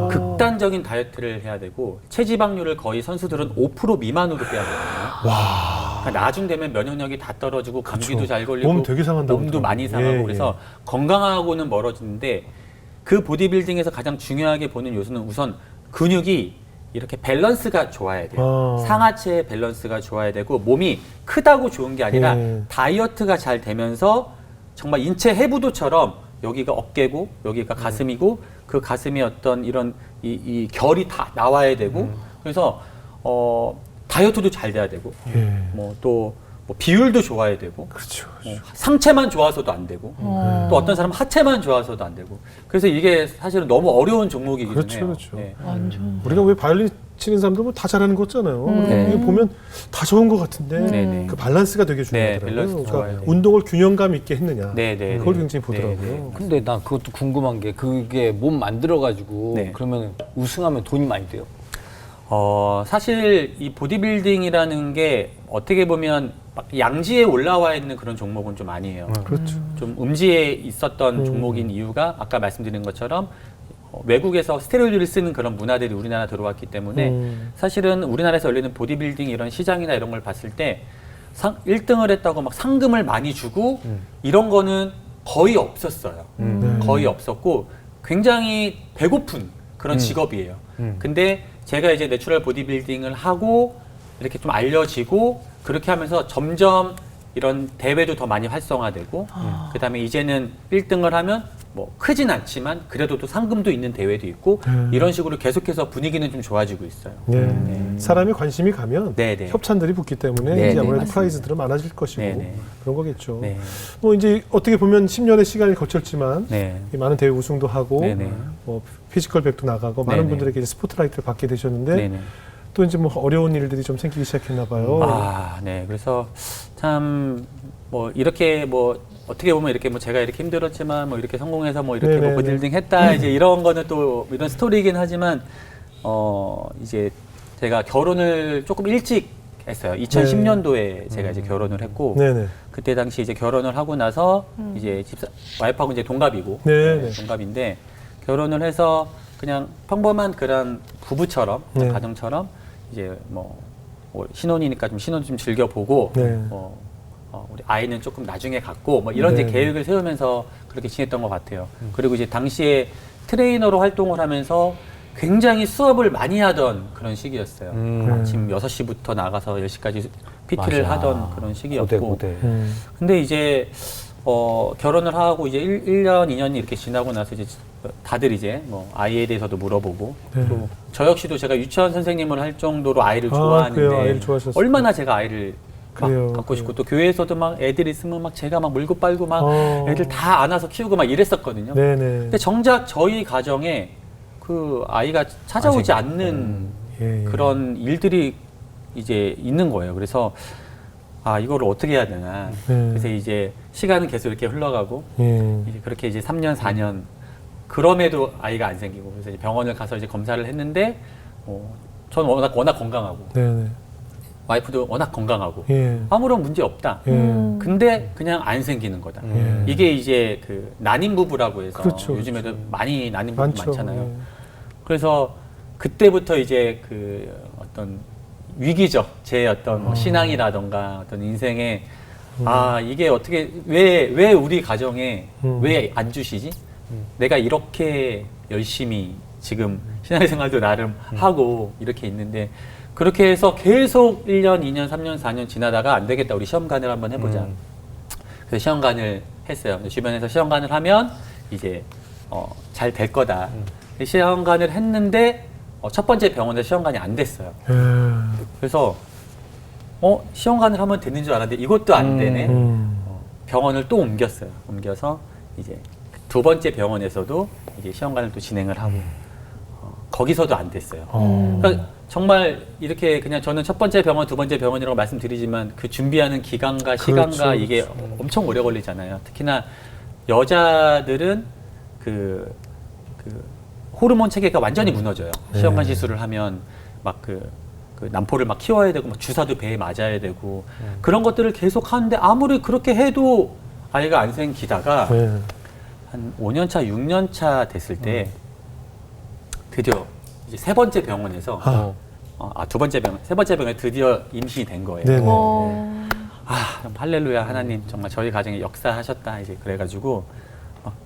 극단적인 다이어트를 해야 되고 체지방률을 거의 선수들은 5% 미만으로 빼야 되거든요. 그러니까 나중 되면 면역력이 다 떨어지고 감기도
그쵸.
잘 걸리고
몸 되게 상한다고
몸도 많이
하더라고요.
상하고
예,
그래서 건강하고는 멀어지는데 그 보디빌딩에서 가장 중요하게 보는 요소는 우선 근육이 이렇게 밸런스가 좋아야 돼요. 상하체의 밸런스가 좋아야 되고 몸이 크다고 좋은 게 아니라
예.
다이어트가 잘 되면서 정말 인체 해부도처럼 여기가 어깨고 여기가 가슴이고 그 가슴이 어떤 이런 이 결이 다 나와야 되고 그래서 다이어트도 잘 돼야 되고
예.
뭐 비율도 좋아야 되고
그렇죠.
상체만 좋아서도 안 되고 또 어떤 사람은 하체만 좋아서도 안 되고 그래서 이게 사실은 너무 어려운 종목이긴
그렇죠,
해요.
그렇죠.
네.
완전.
우리가 왜 바이올린 치는 사람들 뭐 다 잘하는 거 있잖아요.
네.
이게 보면 다 좋은 것 같은데
네네.
그 밸런스가 되게
네,
중요하더라고요.
밸런스
그러니까
좋아야 돼요.
운동을 균형감 있게 했느냐.
네네.
그걸 굉장히 보더라고요.
네네.
근데 나 그것도 궁금한 게 그게 몸 만들어가지고
네.
그러면 우승하면 돈이 많이 돼요?
사실 이 보디빌딩이라는 게 어떻게 보면 막 양지에 올라와 있는 그런 종목은 좀 아니에요.
그렇죠.
좀 음지에 있었던 종목인 이유가 아까 말씀드린 것처럼 외국에서 스테로이드를 쓰는 그런 문화들이 우리나라 들어왔기 때문에 사실은 우리나라에서 열리는 보디빌딩 이런 시장이나 이런 걸 봤을 때 1등을 했다고 막 상금을 많이 주고 이런 거는 거의 없었어요.
네.
거의 없었고 굉장히 배고픈 그런 직업이에요. 근데 제가 이제 내추럴 보디빌딩을 하고 이렇게 좀 알려지고 그렇게 하면서 점점 이런 대회도 더 많이 활성화되고 그다음에 이제는 1등을 하면 뭐 크진 않지만 그래도 또 상금도 있는 대회도 있고 이런 식으로 계속해서 분위기는 좀 좋아지고 있어요.
네. 사람이 관심이 가면
네네.
협찬들이 붙기 때문에
네네,
이제 아무래도
맞습니다.
프라이즈들은 많아질 것이고
네네.
그런 거겠죠.
네.
뭐 이제 어떻게 보면 10년의 시간이 거쳤지만
네.
이 많은 대회 우승도 하고
네네.
뭐 피지컬백도 나가고 많은
네네.
분들에게 이제 스포트라이트를 받게 되셨는데
네네.
또 이제 뭐 어려운 일들이 좀 생기기 시작했나 봐요.
네. 그래서 참 뭐 이렇게 뭐 어떻게 보면 이렇게 뭐 제가 이렇게 힘들었지만 뭐 이렇게 성공해서 뭐 이렇게
네네네.
뭐 보디빌딩 했다 이제 이런 거는 또 이런 스토리이긴 하지만 이제 제가 결혼을 조금 일찍 했어요. 2010년도에 제가 이제 결혼을 했고
네네.
그때 당시 이제 결혼을 하고 나서 이제 와이프하고 이제 동갑이고
네네.
동갑인데 결혼을 해서 그냥 평범한 그런 부부처럼
네.
가정처럼 이제 뭐 신혼이니까 좀 신혼 좀 즐겨보고
네.
우리 아이는 조금 나중에 갖고 뭐 이런 이제
네.
계획을 세우면서 그렇게 지냈던 것 같아요. 그리고 이제 당시에 트레이너로 활동을 하면서 굉장히 수업을 많이 하던 그런 시기였어요. 아침 6시부터 나가서 10시까지 PT를
맞아.
하던 그런 시기였고.
고대.
근데 이제 결혼을 하고 이제 1년, 2년이 이렇게 지나고 나서 이제 다들 이제 뭐 아이에 대해서도 물어보고
네.
또 저 역시도 제가 유치원 선생님을 할 정도로 아이를
아,
좋아하는데
그래요? 아이를 좋아하셨어요?
얼마나 제가 아이를 막
그래요,
갖고
그래요.
싶고 또 교회에서도 막 애들 있으면 막 제가 막 물고 빨고 막 애들
어.
다 안아서 키우고 막 이랬었거든요.
네네.
근데 정작 저희 가정에 그 아이가 찾아오지 않는
예, 예.
그런 일들이 이제 있는 거예요. 그래서 이거를 어떻게 해야 되나.
네.
그래서 이제 시간은 계속 이렇게 흘러가고
예.
이제 그렇게 이제 3년, 4년 그럼에도 아이가 안 생기고 그래서 이제 병원을 가서 이제 검사를 했는데 저는 워낙 건강하고
네네.
와이프도 워낙 건강하고
예.
아무런 문제 없다.
예.
근데 그냥 안 생기는 거다. 이게 이제 그 난임 부부라고 해서
그렇죠,
요즘에도 많이 난임 부부
많죠.
많잖아요.
예.
그래서 그때부터 이제 그 어떤 위기죠. 제 어떤 뭐 신앙이라던가 어떤 인생에 이게 어떻게 왜 우리 가정에 왜 안 주시지? 내가 이렇게 열심히 지금 신앙생활도 나름 하고 이렇게 있는데 그렇게 해서 계속 1년, 2년, 3년, 4년 지나다가 안 되겠다. 우리 시험관을 한번 해보자. 그래서 시험관을 했어요. 주변에서 시험관을 하면 이제 잘 될 거다. 시험관을 했는데 첫 번째 병원에서 시험관이 안 됐어요.
예.
그래서 시험관을 하면 되는 줄 알았는데 이것도 안 되네. 병원을 또 옮겼어요. 옮겨서 이제 두 번째 병원에서도 이제 시험관을 또 진행을 하고 거기서도 안 됐어요. 그러니까 정말 이렇게 그냥 저는 첫 번째 병원, 두 번째 병원이라고 말씀드리지만 그 준비하는 기간과 시간과
그렇죠,
이게 엄청 오래 걸리잖아요. 특히나 여자들은 그 호르몬 체계가 완전히 무너져요. 시험관 시술을 하면 막 그 그 난포를 막 키워야 되고 막 주사도 배에 맞아야 되고 그런 것들을 계속 하는데 아무리 그렇게 해도 아이가 안 생기다가
네.
한 5년 차, 6년 차 됐을 때 드디어 이제 세 번째 병원에서 두 번째 병원, 세 번째 병원에 드디어 임신이 된 거예요.
네네.
할렐루야 하나님 정말 저희 가정에 역사하셨다 이제 그래가지고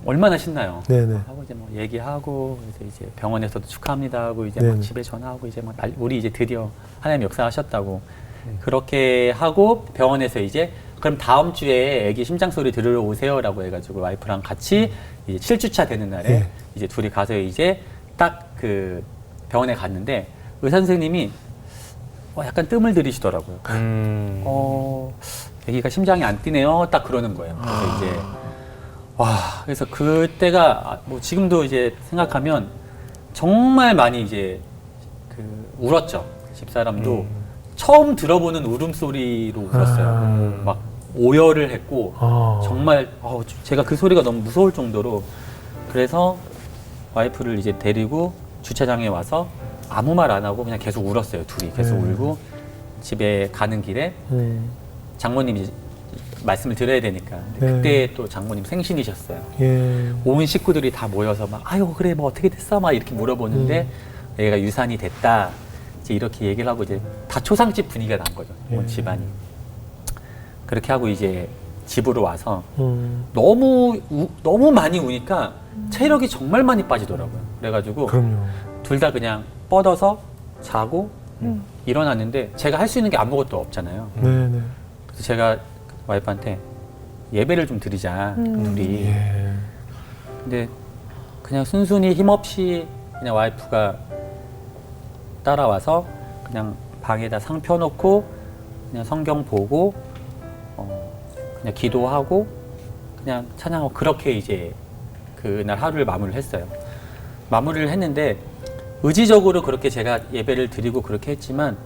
얼마나 신나요.
네네.
하고 이제 뭐 얘기하고 이제 병원에서도 축하합니다 하고 이제 막
네네.
집에 전화하고 이제 막 우리 이제 드디어 하나님 역사하셨다고 그렇게 하고 병원에서 이제 그럼 다음 주에 아기 심장 소리 들으러 오세요라고 해가지고 와이프랑 같이 이제 7주차 되는 날에
네.
이제 둘이 가서 이제 딱 그 병원에 갔는데 의사 선생님이 약간 뜸을 들이시더라고요. 아기가 심장이 안 뛰네요. 딱 그러는 거예요. 그래서 이제 그래서 그때가 뭐 지금도 이제 생각하면 정말 많이 이제 그 울었죠. 집사람도 처음 들어보는 울음소리로 울었어요. 막 오열을 했고 정말 제가 그 소리가 너무 무서울 정도로 그래서 와이프를 이제 데리고 주차장에 와서 아무 말 안 하고 그냥 계속 울었어요. 둘이 계속 울고 집에 가는 길에 장모님이 말씀을 드려야 되니까 근데 그때 또 장모님 생신이셨어요.
예.
온 식구들이 다 모여서 막 아유 그래 뭐 어떻게 됐어 막 이렇게 물어보는데 얘가 유산이 됐다 이제 이렇게 얘기를 하고 이제 다 초상집 분위기가 난 거죠. 온 집안이 그렇게 하고 이제 집으로 와서 너무 많이 우니까 체력이 정말 많이 빠지더라고요. 그래가지고
그럼요.
둘 다 그냥 뻗어서 자고 일어났는데 제가 할 수 있는 게 아무것도 없잖아요.
네네.
그래서 제가 와이프한테 예배를 좀 드리자 둘이.
예.
근데 그냥 순순히 힘없이 그냥 와이프가 따라와서 그냥 방에다 상 펴놓고 그냥 성경 보고 그냥 기도하고 그냥 찬양하고 그렇게 이제 그날 하루를 마무리를 했어요. 마무리를 했는데 의지적으로 그렇게 제가 예배를 드리고 그렇게 했지만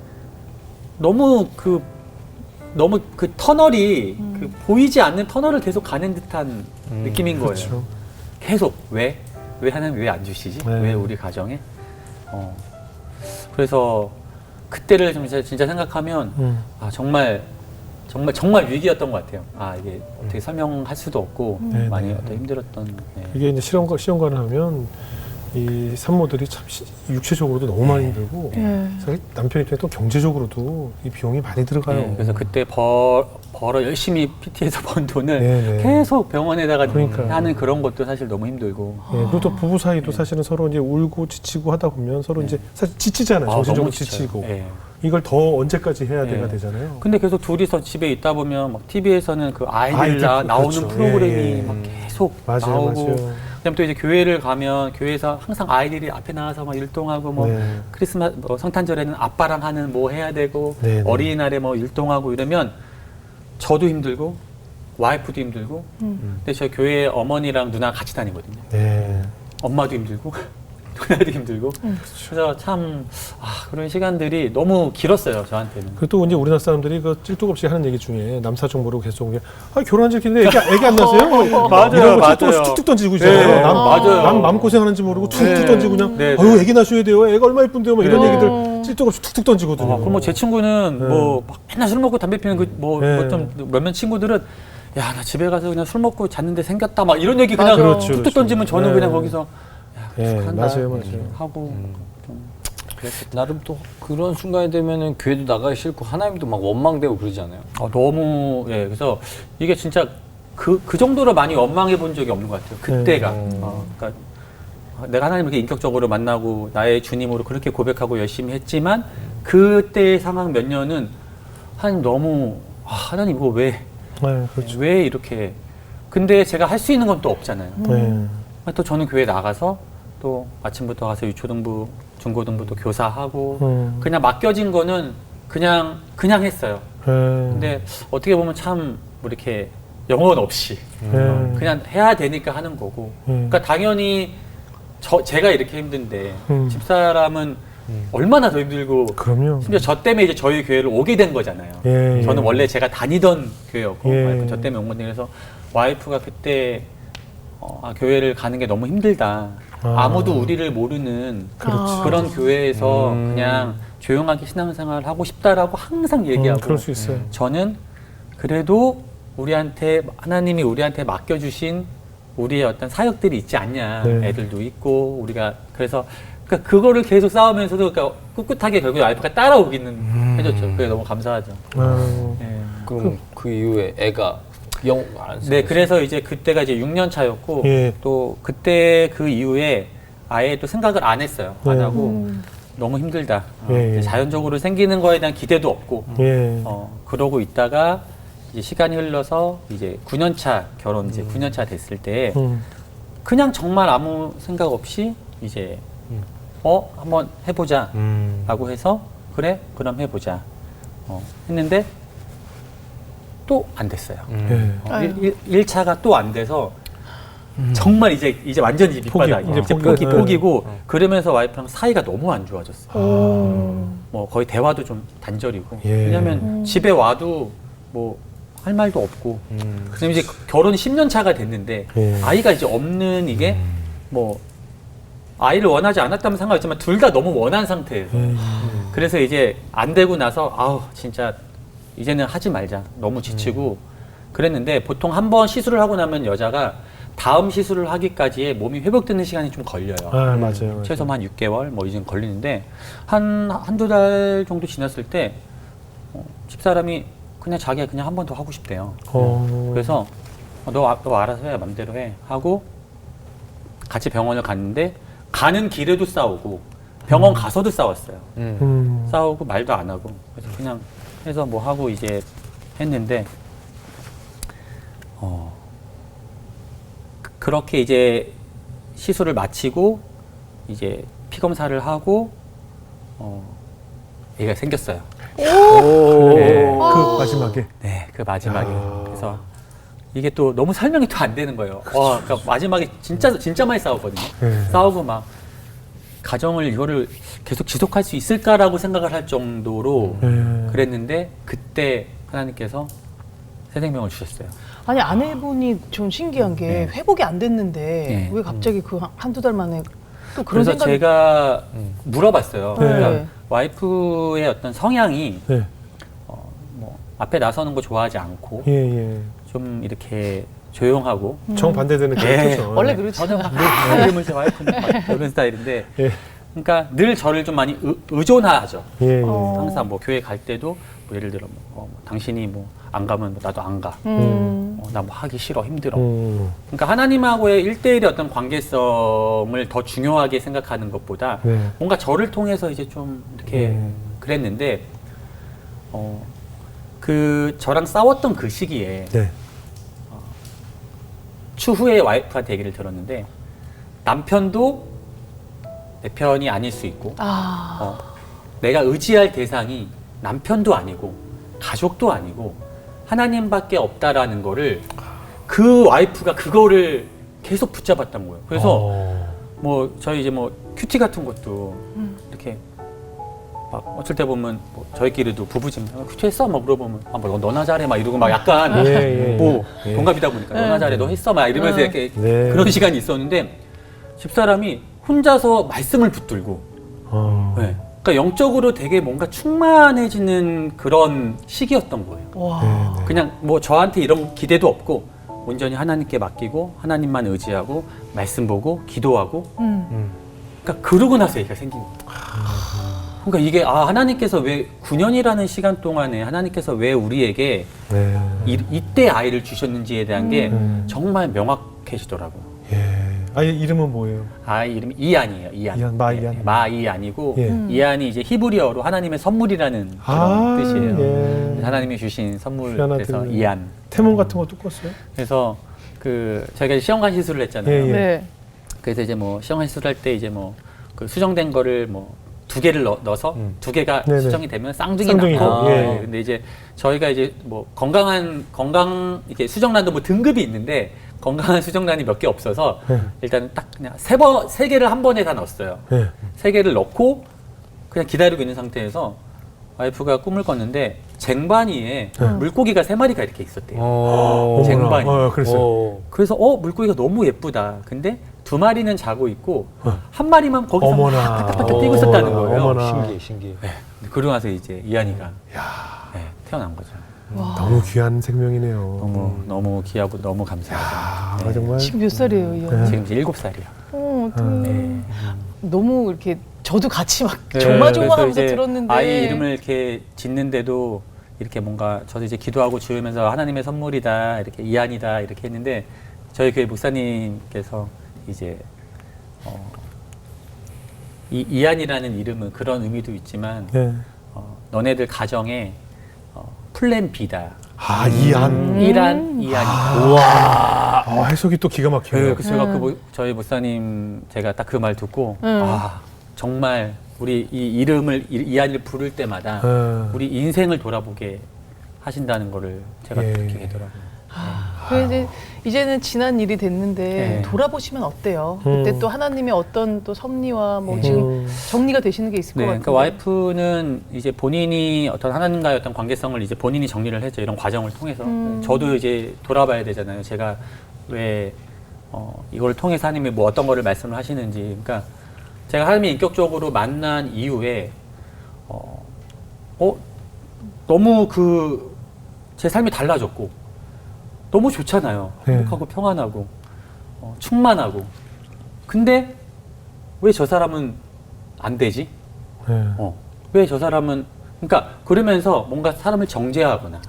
너무 그 터널이 그 보이지 않는 터널을 계속 가는 듯한 느낌인 거예요.
그렇죠.
계속 왜 하나님 왜 안 주시지?
네.
왜 우리 가정에? 그래서 그때를 좀 진짜 생각하면 정말 위기였던 것 같아요. 이게 어떻게 설명할 수도 없고
네,
많이
네.
어떤 힘들었던. 네.
이게 이제 시험관을 하면 이 산모들이 참 육체적으로도 너무 많이 힘들고 사실 남편 입장에 또 경제적으로도 이 비용이 많이 들어가요.
네, 그래서 그때 벌어 열심히 PT에서 번 돈을
네네.
계속 병원에다가
그러니까요.
하는 그런 것도 사실 너무 힘들고.
예, 그리고 또 부부 사이도 사실은 서로 이제 울고 지치고 하다 보면 서로 이제 사실 지치잖아요. 정신적으로
너무 지쳐요.
지치고.
네.
이걸 더 언제까지 해야
네.
돼가 되잖아요.
근데 계속 둘이서 집에 있다 보면 막 TV에서는 그 아이들
아이들,
나오는
그렇죠.
프로그램이
예, 예.
막 계속
맞아요,
나오고.
맞아요.
그다음에 또 이제 교회를 가면 교회에서 항상 아이들이 앞에 나와서 막 율동하고 뭐
네.
크리스마스 뭐 성탄절에는 아빠랑 하는 뭐 해야 되고
네, 네.
어린이날에 뭐 율동하고 이러면 저도 힘들고 와이프도 힘들고 근데 저 교회 어머니랑 누나 같이 다니거든요.
네.
엄마도 힘들고 누나도 힘들고 그래서 참 그런 시간들이 너무 길었어요 저한테는.
그리고 또 이제 우리나라 사람들이 그 찔뚝 없이 하는 얘기 중에 남사정 모르고 계속 오는 게 결혼한 지 길는데 애기 안 나세요?
맞아요,
이런 거
맞아요.
찔뚝 없이 툭툭 던지고 있잖아요.
네, 맞아요.
남 마음고생하는지 모르고 툭툭
네.
던지고 그냥
네,
아유
네.
애기 낳으셔야 돼요. 애가 얼마나 예쁜데요. 막 이런 얘기들 찔뚝 없이 툭툭 던지거든요.
그럼 뭐 제 친구는
네.
뭐 막 맨날 술 먹고 담배 피는
네.
좀 몇몇 친구들은 야 나 집에 가서 그냥 술 먹고 잤는데 생겼다 막 이런 얘기 그냥
그렇죠,
툭툭
그렇죠.
던지면 저는
네.
그냥 거기서
예,
축한다
맞아요.
하고 좀
나름 또 그런 순간이 되면은 교회도 나가기 싫고 하나님도 막 원망되고 그러잖아요.
너무 그래서 이게 진짜 그 정도로 많이 원망해 본 적이 없는 것 같아요. 그때가 그러니까 내가 하나님을 이렇게 인격적으로 만나고 나의 주님으로 그렇게 고백하고 열심히 했지만 그때의 상황 몇 년은 하나님 너무 하나님 이거
네, 그렇죠.
왜 이렇게 근데 제가 할 수 있는 건 또 없잖아요.
네.
또 저는 교회 나가서 또 아침부터 가서 유초등부 중고등부 또 교사하고 그냥 맡겨진 거는 그냥 했어요.
네.
근데 어떻게 보면 참 뭐 이렇게 영혼 없이 그냥 해야 되니까 하는 거고. 그러니까 당연히 제가 이렇게 힘든데 집사람은 얼마나 더 힘들고
그럼요.
심지어 저 때문에 이제 저희 교회를 오게 된 거잖아요.
예, 예.
저는 원래 제가 다니던 교회였고
예.
와이프 저 때문에 온 건데 그래서 와이프가 그때 교회를 가는 게 너무 힘들다. 아무도 우리를 모르는
그렇지.
그런 교회에서 그냥 조용하게 신앙생활을 하고 싶다라고 항상 얘기하고
그럴 수 있어요.
저는 그래도 하나님이 우리한테 맡겨주신 우리의 어떤 사역들이 있지 않냐.
네.
애들도 있고 우리가 그래서 그러니까 그거를 계속 싸우면서도 그러니까 꿋꿋하게 결국 와이프가 따라오기는 해줬죠. 그게 너무 감사하죠. 네.
그럼 그 이후에 애가 안
네, 그래서 이제 그때가 이제 6년 차였고
예.
또 그때 그 이후에 아예 또 생각을 안 했어요. 안
네.
하고 너무 힘들다.
예, 예.
자연적으로 생기는 거에 대한 기대도 없고
예.
그러고 있다가 이제 시간이 흘러서 이제 9년 차 결혼 이제 9년 차 됐을 때 그냥 정말 아무 생각 없이 이제 한번 해보자라고 해서 그래 그럼 해보자 했는데 또 안 됐어요.
예.
1차가 또 안 돼서 정말 이제 완전히 밑바닥이
이제
이제
포기.
포기고 그러면서 와이프랑 사이가 너무 안 좋아졌어요. 뭐 거의 대화도 좀 단절이고
예.
왜냐하면 집에 와도 뭐 할 말도 없고 그다음에 이제 결혼 10년 차가 됐는데
예.
아이가 이제 없는 이게 뭐 아이를 원하지 않았다면 상관없지만 둘 다 너무 원한 상태에서 그래서 이제 안 되고 나서 아우 진짜 이제는 하지 말자 너무 지치고 그랬는데 보통 한 번 시술을 하고 나면 여자가 다음 시술을 하기까지의 몸이 회복되는 시간이 좀 걸려요.
아, 맞아요.
최소 한 6개월 뭐 이제 걸리는데 한두 달 정도 지났을 때 집사람이 그냥 자기가 그냥 한 번 더 하고 싶대요. 그래서 너 알아서 해 맘대로 해 하고 같이 병원을 갔는데 가는 길에도 싸우고 병원 가서도 싸웠어요. 싸우고 말도 안 하고 그래서 그냥 해서 뭐 하고 이제 했는데 그렇게 이제 시술을 마치고 이제 피 검사를 하고 애가 생겼어요.
네.
네.
그 마지막에.
네, 그 마지막에. 그래서 이게 또 너무 설명이 또 안 되는 거예요. 그러니까 마지막에 진짜 많이 싸웠거든요.
네.
싸우고 막 가정을 이거를 계속 지속할 수 있을까라고 생각을 할 정도로 그랬는데 그때 하나님께서 새 생명을 주셨어요.
아니 아내분이 좀 신기한 게 회복이 안 됐는데
네.
왜 갑자기 그 한두 달 만에 또 그런
그래서
생각이
제가 물어봤어요.
네.
그러니까 와이프의 어떤 성향이
네.
뭐 앞에 나서는 거 좋아하지 않고
예, 예.
좀 이렇게 조용하고
정반대되는 캐릭터죠.
원래 그렇죠.
저는 막 이러면 제 와이프는 막 이런 스타일인데
예.
그러니까 늘 저를 좀 많이 의존하죠.
예, 예.
항상 뭐 교회 갈 때도 뭐 예를 들어 뭐 당신이 뭐 안 가면 뭐 나도 안 가. 나 뭐 하기 싫어 힘들어. 그러니까 하나님하고의 1대1의 어떤 관계성을 더 중요하게 생각하는 것보다
네.
뭔가 저를 통해서 이제 좀 이렇게 그랬는데 그 저랑 싸웠던 그 시기에
네.
추후에 와이프한테 얘기를 들었는데 남편도 내 편이 아닐 수 있고 내가 의지할 대상이 남편도 아니고 가족도 아니고 하나님밖에 없다라는 거를 그 와이프가 그거를 계속 붙잡았던 거예요. 그래서 뭐 저희 이제 뭐 큐티 같은 것도 이렇게 막 어쩔 때 보면 뭐 저희끼리도 부부지만 큐티 했어? 막 물어보면 뭐 너나 잘해 막 이러고 막 약간 뭐 동갑이다 보니까 너나 잘해 너 했어? 막 이러면서 이렇게 그런 시간이 있었는데 집사람이 혼자서 말씀을 붙들고 네. 그러니까 영적으로 되게 뭔가 충만해지는 그런 시기였던 거예요.
와.
그냥 뭐 저한테 이런 기대도 없고 온전히 하나님께 맡기고 하나님만 의지하고 말씀 보고 기도하고 그러니까 그러고 나서 얘기가 생긴 거예요. 그러니까 이게 하나님께서 왜 9년이라는 시간 동안에 하나님께서 왜 우리에게 이때 아이를 주셨는지에 대한 게 정말 명확해지더라고요.
예. 아이 이름은 뭐예요?
아이 이름이 이안이에요. 이안.
마이안.
마이안이고
예.
이안이 이제 히브리어로 하나님의 선물이라는 그런 뜻이에요.
예.
하나님이 주신 선물
희한하게
그래서 이안.
태몽 같은 것도 꿨어요?
그래서 그 저희가 시험관 시술을 했잖아요.
예, 예.
네.
그래서 이제 뭐 시험관 시술할 때 이제 뭐 그 수정된 거를 뭐 2개를 넣어서 2개가
네네.
수정이 되면 쌍둥이
쌍둥이
낳고.
낳고, 예.
근데 이제 저희가 이제 뭐 건강 이렇게 수정란도 뭐 등급이 있는데 건강한 수정란이 몇 개 없어서 일단은 딱 그냥 3개를 한 번에 다 넣었어요.
네.
3개를 넣고 그냥 기다리고 있는 상태에서 와이프가 꿈을 꿨는데 쟁반위에 물고기가 3마리가 이렇게 있었대요. 쟁반이.
그랬어요.
그래서 물고기가 너무 예쁘다. 근데 두 마리는 자고 있고 한 마리만 거기서
어머나.
막 파닥파닥 뛰고 있었다는 거예요.
어머나.
신기해.
네. 그러고 나서 이제 이한이가 네, 태어난 거죠.
너무 귀한 생명이네요.
너무 귀하고 너무 감사하죠.
아, 정말.
지금 몇 살이에요, 이 언니?
지금 이제 7살이요.
어떡해.
네.
너무 이렇게 저도 같이 막
네,
조마조마하면서
그래서 이제
들었는데
아이 이름을 이렇게 짓는데도 이렇게 뭔가 저도 이제 기도하고 지으면서 하나님의 선물이다 이렇게 이한이다 이렇게 했는데 저희 교회 목사님께서 이제 이 이한이라는 이름은 그런 의미도 있지만
네.
너네들 가정에 플랜 B다.
아, 이한.
이란 이한이다.
우와. 아, 해석이 또 기가 막혀요.
네, 그래서 제가 저희 목사님 제가 딱 그 말 듣고 아 정말 우리 이 이름을 이한이를 부를 때마다 우리 인생을 돌아보게 하신다는 거를 제가
예.
듣게 되더라고요.
그래서 이제는 지난 일이 됐는데
네.
돌아보시면 어때요? 그때 또 하나님의 어떤 또 섭리와 뭐 지금 정리가 되시는 게 있을 것
네,
같아요.
그러니까 와이프는 이제 본인이 어떤 하나님과의 어떤 관계성을 이제 본인이 정리를 했죠. 이런 과정을 통해서. 저도 이제 돌아봐야 되잖아요. 제가 왜 이걸 통해서 하나님이 뭐 어떤 거를 말씀을 하시는지. 그러니까 제가 하나님이 인격적으로 만난 이후에 너무 제 삶이 달라졌고 너무 좋잖아요.
네.
행복하고 평안하고 충만하고. 근데 왜 저 사람은 안 되지?
네.
왜 저 사람은 그러니까 그러면서 뭔가 사람을 정죄하거나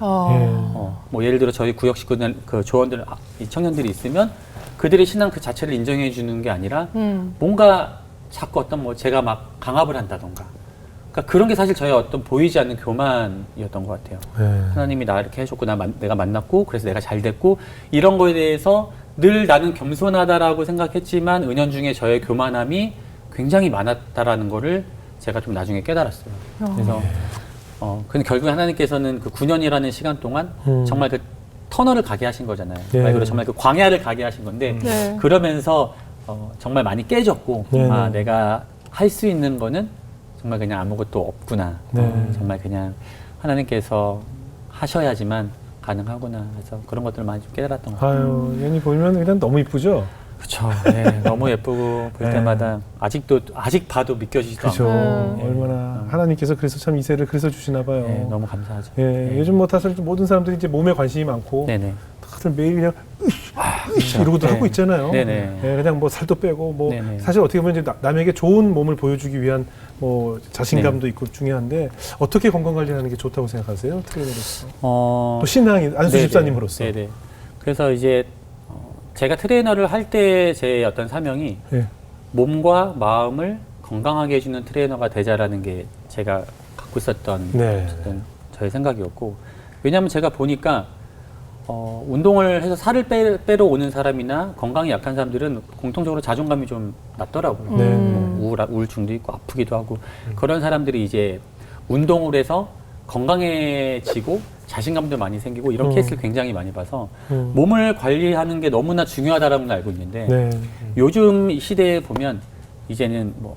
뭐 예를 들어 저희 구역 식구들 그 조원들 이 청년들이 있으면 그들의 신앙 그 자체를 인정해 주는 게 아니라 뭔가 자꾸 어떤 뭐 제가 막 강압을 한다던가 그러니까 그런 게 사실 저의 어떤 보이지 않는 교만이었던 것 같아요.
네.
하나님이 나 이렇게 해줬고 내가 만났고 그래서 내가 잘 됐고 이런 거에 대해서 늘 나는 겸손하다라고 생각했지만 은연중에 저의 교만함이 굉장히 많았다라는 거를 제가 좀 나중에 깨달았어요. 그래서 근데 결국 하나님께서는 그 9년이라는 시간 동안 정말 그 터널을 가게 하신 거잖아요.
네.
말 그대로 정말 그 광야를 가게 하신 건데
네.
그러면서 정말 많이 깨졌고
네.
아 내가 할 수 있는 거는 정말 그냥 아무것도 없구나.
네.
정말 그냥 하나님께서 하셔야지만 가능하구나. 그래서 그런 것들을 많이 좀 깨달았던 것 같아요.
아유, 얘니 보면 일단 너무 이쁘죠?
그렇죠. 네, 너무 예쁘고 볼
네.
때마다 아직 봐도 믿겨지지도
그죠.
않고
얼마나 하나님께서 그래서 참 이세를 그래서 주시나 봐요.
네, 너무 감사하죠.
예,
네.
요즘 뭐 사실 모든 사람들이 이제 몸에 관심이 많고
네네.
다들 매일 그냥 이러고도
네.
하고 있잖아요.
네네.
예, 그냥 뭐 살도 빼고 뭐
네네.
사실 어떻게 보면 이제 남에게 좋은 몸을 보여주기 위한 뭐 자신감도 있고 중요한데 어떻게 건강 관리하는 게 좋다고 생각하세요? 트레이너로서. 또 신앙인 안수
네네.
집사님으로서.
네네. 그래서 이제 제가 트레이너를 할 때 제 어떤 사명이
예.
몸과 마음을 건강하게 해주는 트레이너가 되자라는 게 제가 갖고 있었던
네.
어쨌든 저의 생각이었고 왜냐하면 제가 보니까 운동을 해서 살을 빼러 오는 사람이나 건강이 약한 사람들은 공통적으로 자존감이 좀 낮더라고요.
네.
뭐 우울증도 있고 아프기도 하고 그런 사람들이 이제 운동을 해서 건강해지고 자신감도 많이 생기고 이런 케이스를 굉장히 많이 봐서 몸을 관리하는 게 너무나 중요하다라는 걸 알고 있는데
네.
요즘 이 시대에 보면 이제는 뭐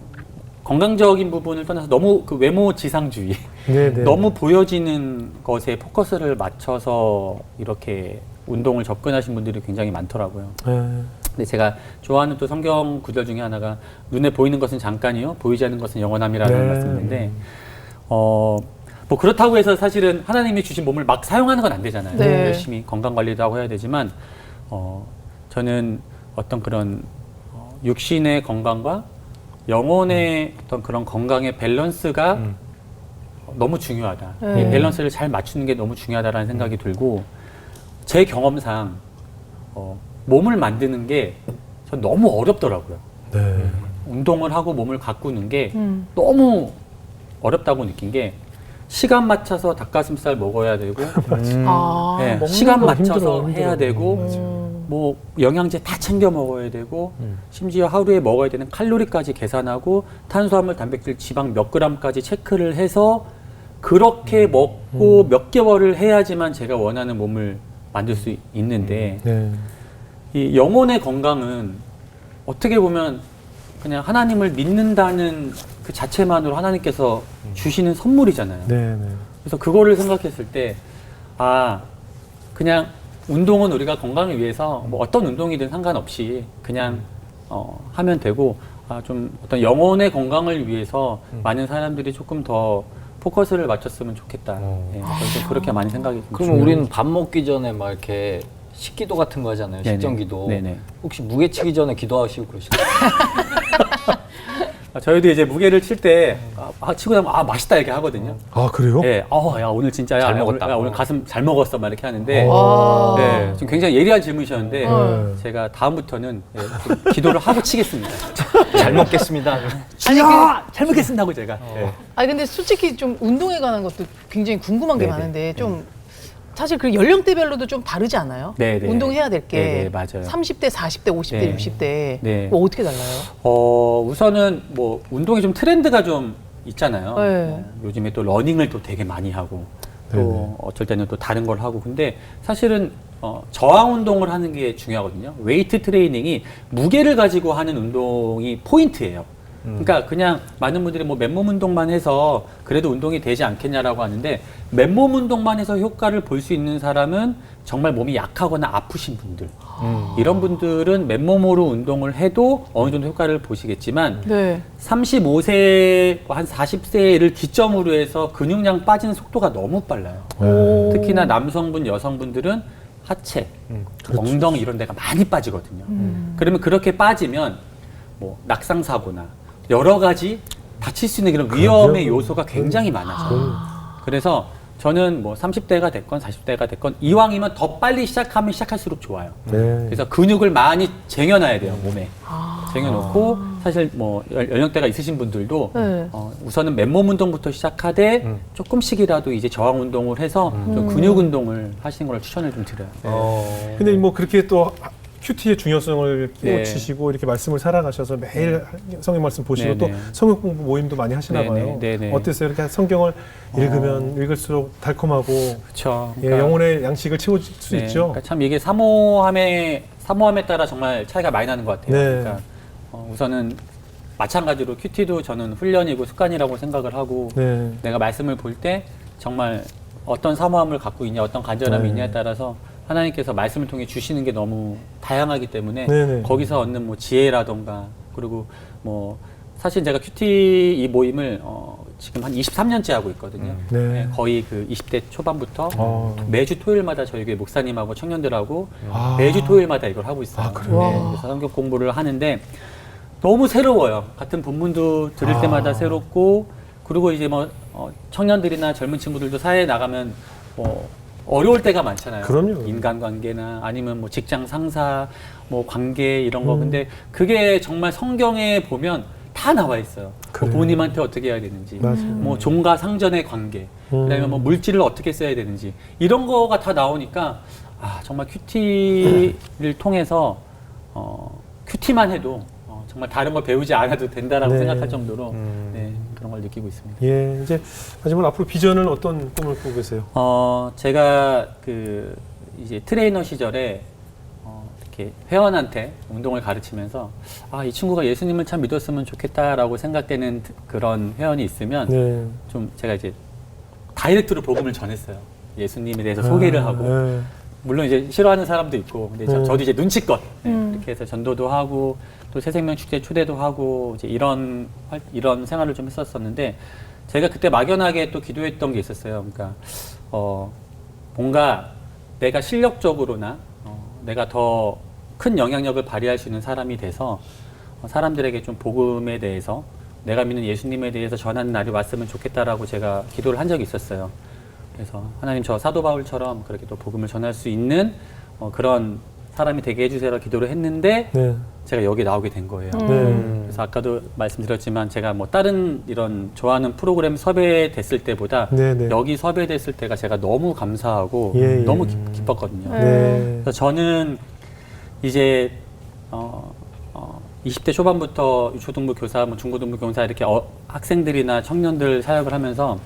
건강적인 부분을 떠나서 너무 그 외모 지상주의
네, 네.
너무 보여지는 것에 포커스를 맞춰서 이렇게 운동을 접근하신 분들이 굉장히 많더라고요.
네.
근데 제가 좋아하는 또 성경 구절 중에 하나가 눈에 보이는 것은 잠깐이요 보이지 않는 것은 영원함이라는
네.
말씀인데 뭐 그렇다고 해서 사실은 하나님이 주신 몸을 막 사용하는 건 안 되잖아요.
네.
열심히 건강 관리도 하고 해야 되지만 저는 어떤 그런 육신의 건강과 영혼의 어떤 그런 건강의 밸런스가 너무 중요하다.
네.
이 밸런스를 잘 맞추는 게 너무 중요하다라는 생각이 들고 제 경험상 몸을 만드는 게 전 너무 어렵더라고요.
네.
운동을 하고 몸을 가꾸는 게 너무 어렵다고 느낀 게 시간 맞춰서 닭가슴살 먹어야 되고 네,
먹는
시간
거
맞춰서
힘들어.
해야 되고 뭐 영양제 다 챙겨 먹어야 되고 심지어 하루에 먹어야 되는 칼로리까지 계산하고 탄수화물, 단백질, 지방 몇 그램까지 체크를 해서 그렇게 먹고 몇 개월을 해야지만 제가 원하는 몸을 만들 수 있는데
네.
이 영혼의 건강은 어떻게 보면 그냥 하나님을 믿는다는 그 자체만으로 하나님께서 주시는 선물이잖아요.
네. 네.
그래서 그거를 생각했을 때, 그냥 운동은 우리가 건강을 위해서 뭐 어떤 운동이든 상관없이 그냥 하면 되고 좀 어떤 영혼의 건강을 위해서 많은 사람들이 조금 더 포커스를 맞췄으면 좋겠다. 예, 저는 좀 그렇게 많이 생각이 좀
그러면
중요해요.
우리는 밥 먹기 전에 막 이렇게 식기도 같은 거 하잖아요.
네네.
식전기도.
네네.
혹시 무게 치기 전에 기도하시고 그러시나요?
저희도 이제 무게를 칠 때 치고 나면 맛있다 이렇게 하거든요.
아 그래요?
예, 야 오늘 진짜
잘 먹었다.
오늘 가슴 잘 먹었어 막 이렇게 하는데,
와.
네, 지금 굉장히 예리한 질문이셨는데
네.
제가 다음부터는 좀 기도를 하고 치겠습니다.
잘 먹겠습니다.
주야 잘 먹겠습니다 하고 제가. 예.
아니 근데 솔직히 좀 운동에 관한 것도 굉장히 궁금한 게
네네.
많은데 좀 사실 그 연령대별로도 좀 다르지 않아요?
네네.
운동해야 될 게
네네, 맞아요.
30대, 40대, 50대,
네.
60대
네.
뭐 어떻게 달라요?
우선은 뭐 운동이 좀 트렌드가 좀 있잖아요.
네.
요즘에 또 러닝을 또 되게 많이 하고 또
네네.
어쩔 때는 또 다른 걸 하고, 근데 사실은 저항 운동을 하는 게 중요하거든요. 웨이트 트레이닝이 무게를 가지고 하는 운동이 포인트예요. 그러니까 그냥 많은 분들이 뭐 맨몸 운동만 해서 그래도 운동이 되지 않겠냐라고 하는데, 맨몸 운동만 해서 효과를 볼 수 있는 사람은 정말 몸이 약하거나 아프신 분들, 이런 분들은 맨몸으로 운동을 해도 어느 정도 효과를 보시겠지만,
네.
35세, 한 40세를 기점으로 해서 근육량 빠지는 속도가 너무 빨라요.
오.
특히나 남성분, 여성분들은 하체, 엉덩이 이런 데가 많이 빠지거든요. 그러면 그렇게 빠지면 뭐 낙상사고나 여러 가지 다칠 수 있는 그런 위험의
그럼요.
요소가 굉장히 많아져요. 그래서 저는 뭐 30대가 됐건 40대가 됐건 이왕이면 더 빨리 시작하면 시작할수록 좋아요.
네.
그래서 근육을 많이 쟁여놔야 돼요, 몸에. 쟁여놓고, 사실 뭐 연령대가 있으신 분들도
네.
우선은 맨몸 운동부터 시작하되 조금씩이라도 이제 저항 운동을 해서 좀 근육 운동을 하시는 걸 추천을 좀 드려요.
근데 뭐 그렇게 또 큐티의 중요성을
네.
끼워치시고 이렇게 말씀을 살아가셔서 매일 성경 말씀 보시고
네네.
또 성경 공부 모임도 많이 하시나
네네.
봐요.
네네.
어땠어요? 이렇게 성경을 읽으면 읽을수록 달콤하고
그렇죠.
예, 영혼의 양식을 채워줄 수 있죠.
그러니까 참 이게 사모함에 따라 정말 차이가 많이 나는 것 같아요.
네.
그러니까 우선은 마찬가지로 큐티도 저는 훈련이고 습관이라고 생각을 하고,
네.
내가 말씀을 볼 때 정말 어떤 사모함을 갖고 있냐, 어떤 간절함이
네.
있냐에 따라서 하나님께서 말씀을 통해 주시는 게 너무 다양하기 때문에
네네.
거기서 얻는 뭐 지혜라던가, 그리고 뭐 사실 제가 큐티 이 모임을 지금 한 23년째 하고 있거든요.
네.
네, 거의 그 20대 초반부터 매주 토요일마다 저희 교회 목사님하고 청년들하고
아.
매주 토요일마다 이걸 하고 있어요.
아, 그래요?
네, 그래서 성경 공부를 하는데 너무 새로워요. 같은 본문도 들을
아.
때마다 새롭고, 그리고 이제 뭐 청년들이나 젊은 친구들도 사회에 나가면 뭐 어려울 때가 많잖아요.
그럼요.
인간관계나 아니면 뭐 직장 상사, 뭐 관계 이런 거. 근데 그게 정말 성경에 보면 다 나와 있어요. 뭐
그래요.
부모님한테 어떻게 해야 되는지,
맞아요.
뭐 종과 상전의 관계, 그다음에 뭐 물질을 어떻게 써야 되는지, 이런 거가 다 나오니까 정말 큐티를 통해서 큐티만 해도 정말 다른 걸 배우지 않아도 된다라고
네.
생각할 정도로 네, 그런 걸 느끼고 있습니다.
예, 이제 마지막으로 앞으로 비전은 어떤 꿈을 꾸고 계세요?
제가 이제 트레이너 시절에 이렇게 회원한테 운동을 가르치면서 이 친구가 예수님을 참 믿었으면 좋겠다라고 생각되는 그런 회원이 있으면
네.
좀 제가 이제 다이렉트로 복음을 전했어요. 예수님에 대해서 소개를 하고,
네.
물론 이제 싫어하는 사람도 있고, 근데 저도 이제 눈치껏 이렇게 해서 전도도 하고 또 새생명 축제 초대도 하고 이제 이런 생활을 좀 했었었는데, 제가 그때 막연하게 또 기도했던 게 있었어요. 그러니까 뭔가 내가 실력적으로나 내가 더 큰 영향력을 발휘할 수 있는 사람이 돼서 사람들에게 좀 복음에 대해서, 내가 믿는 예수님에 대해서 전하는 날이 왔으면 좋겠다라고 제가 기도를 한 적이 있었어요. 그래서 하나님, 저 사도 바울처럼 그렇게 또 복음을 전할 수 있는 그런 사람이 되게 해주세요 기도를 했는데,
네.
제가 여기 나오게 된 거예요.
네.
그래서 아까도 말씀드렸지만 제가 뭐 다른 이런 좋아하는 프로그램 섭외됐을 때보다
네네.
여기 섭외됐을 때가 제가 너무 감사하고
예, 예.
너무 기뻤거든요.
네.
그래서 저는 이제 20대 초반부터 유초등부 교사, 뭐 중고등부 교사 이렇게 학생들이나 청년들 사역을 하면서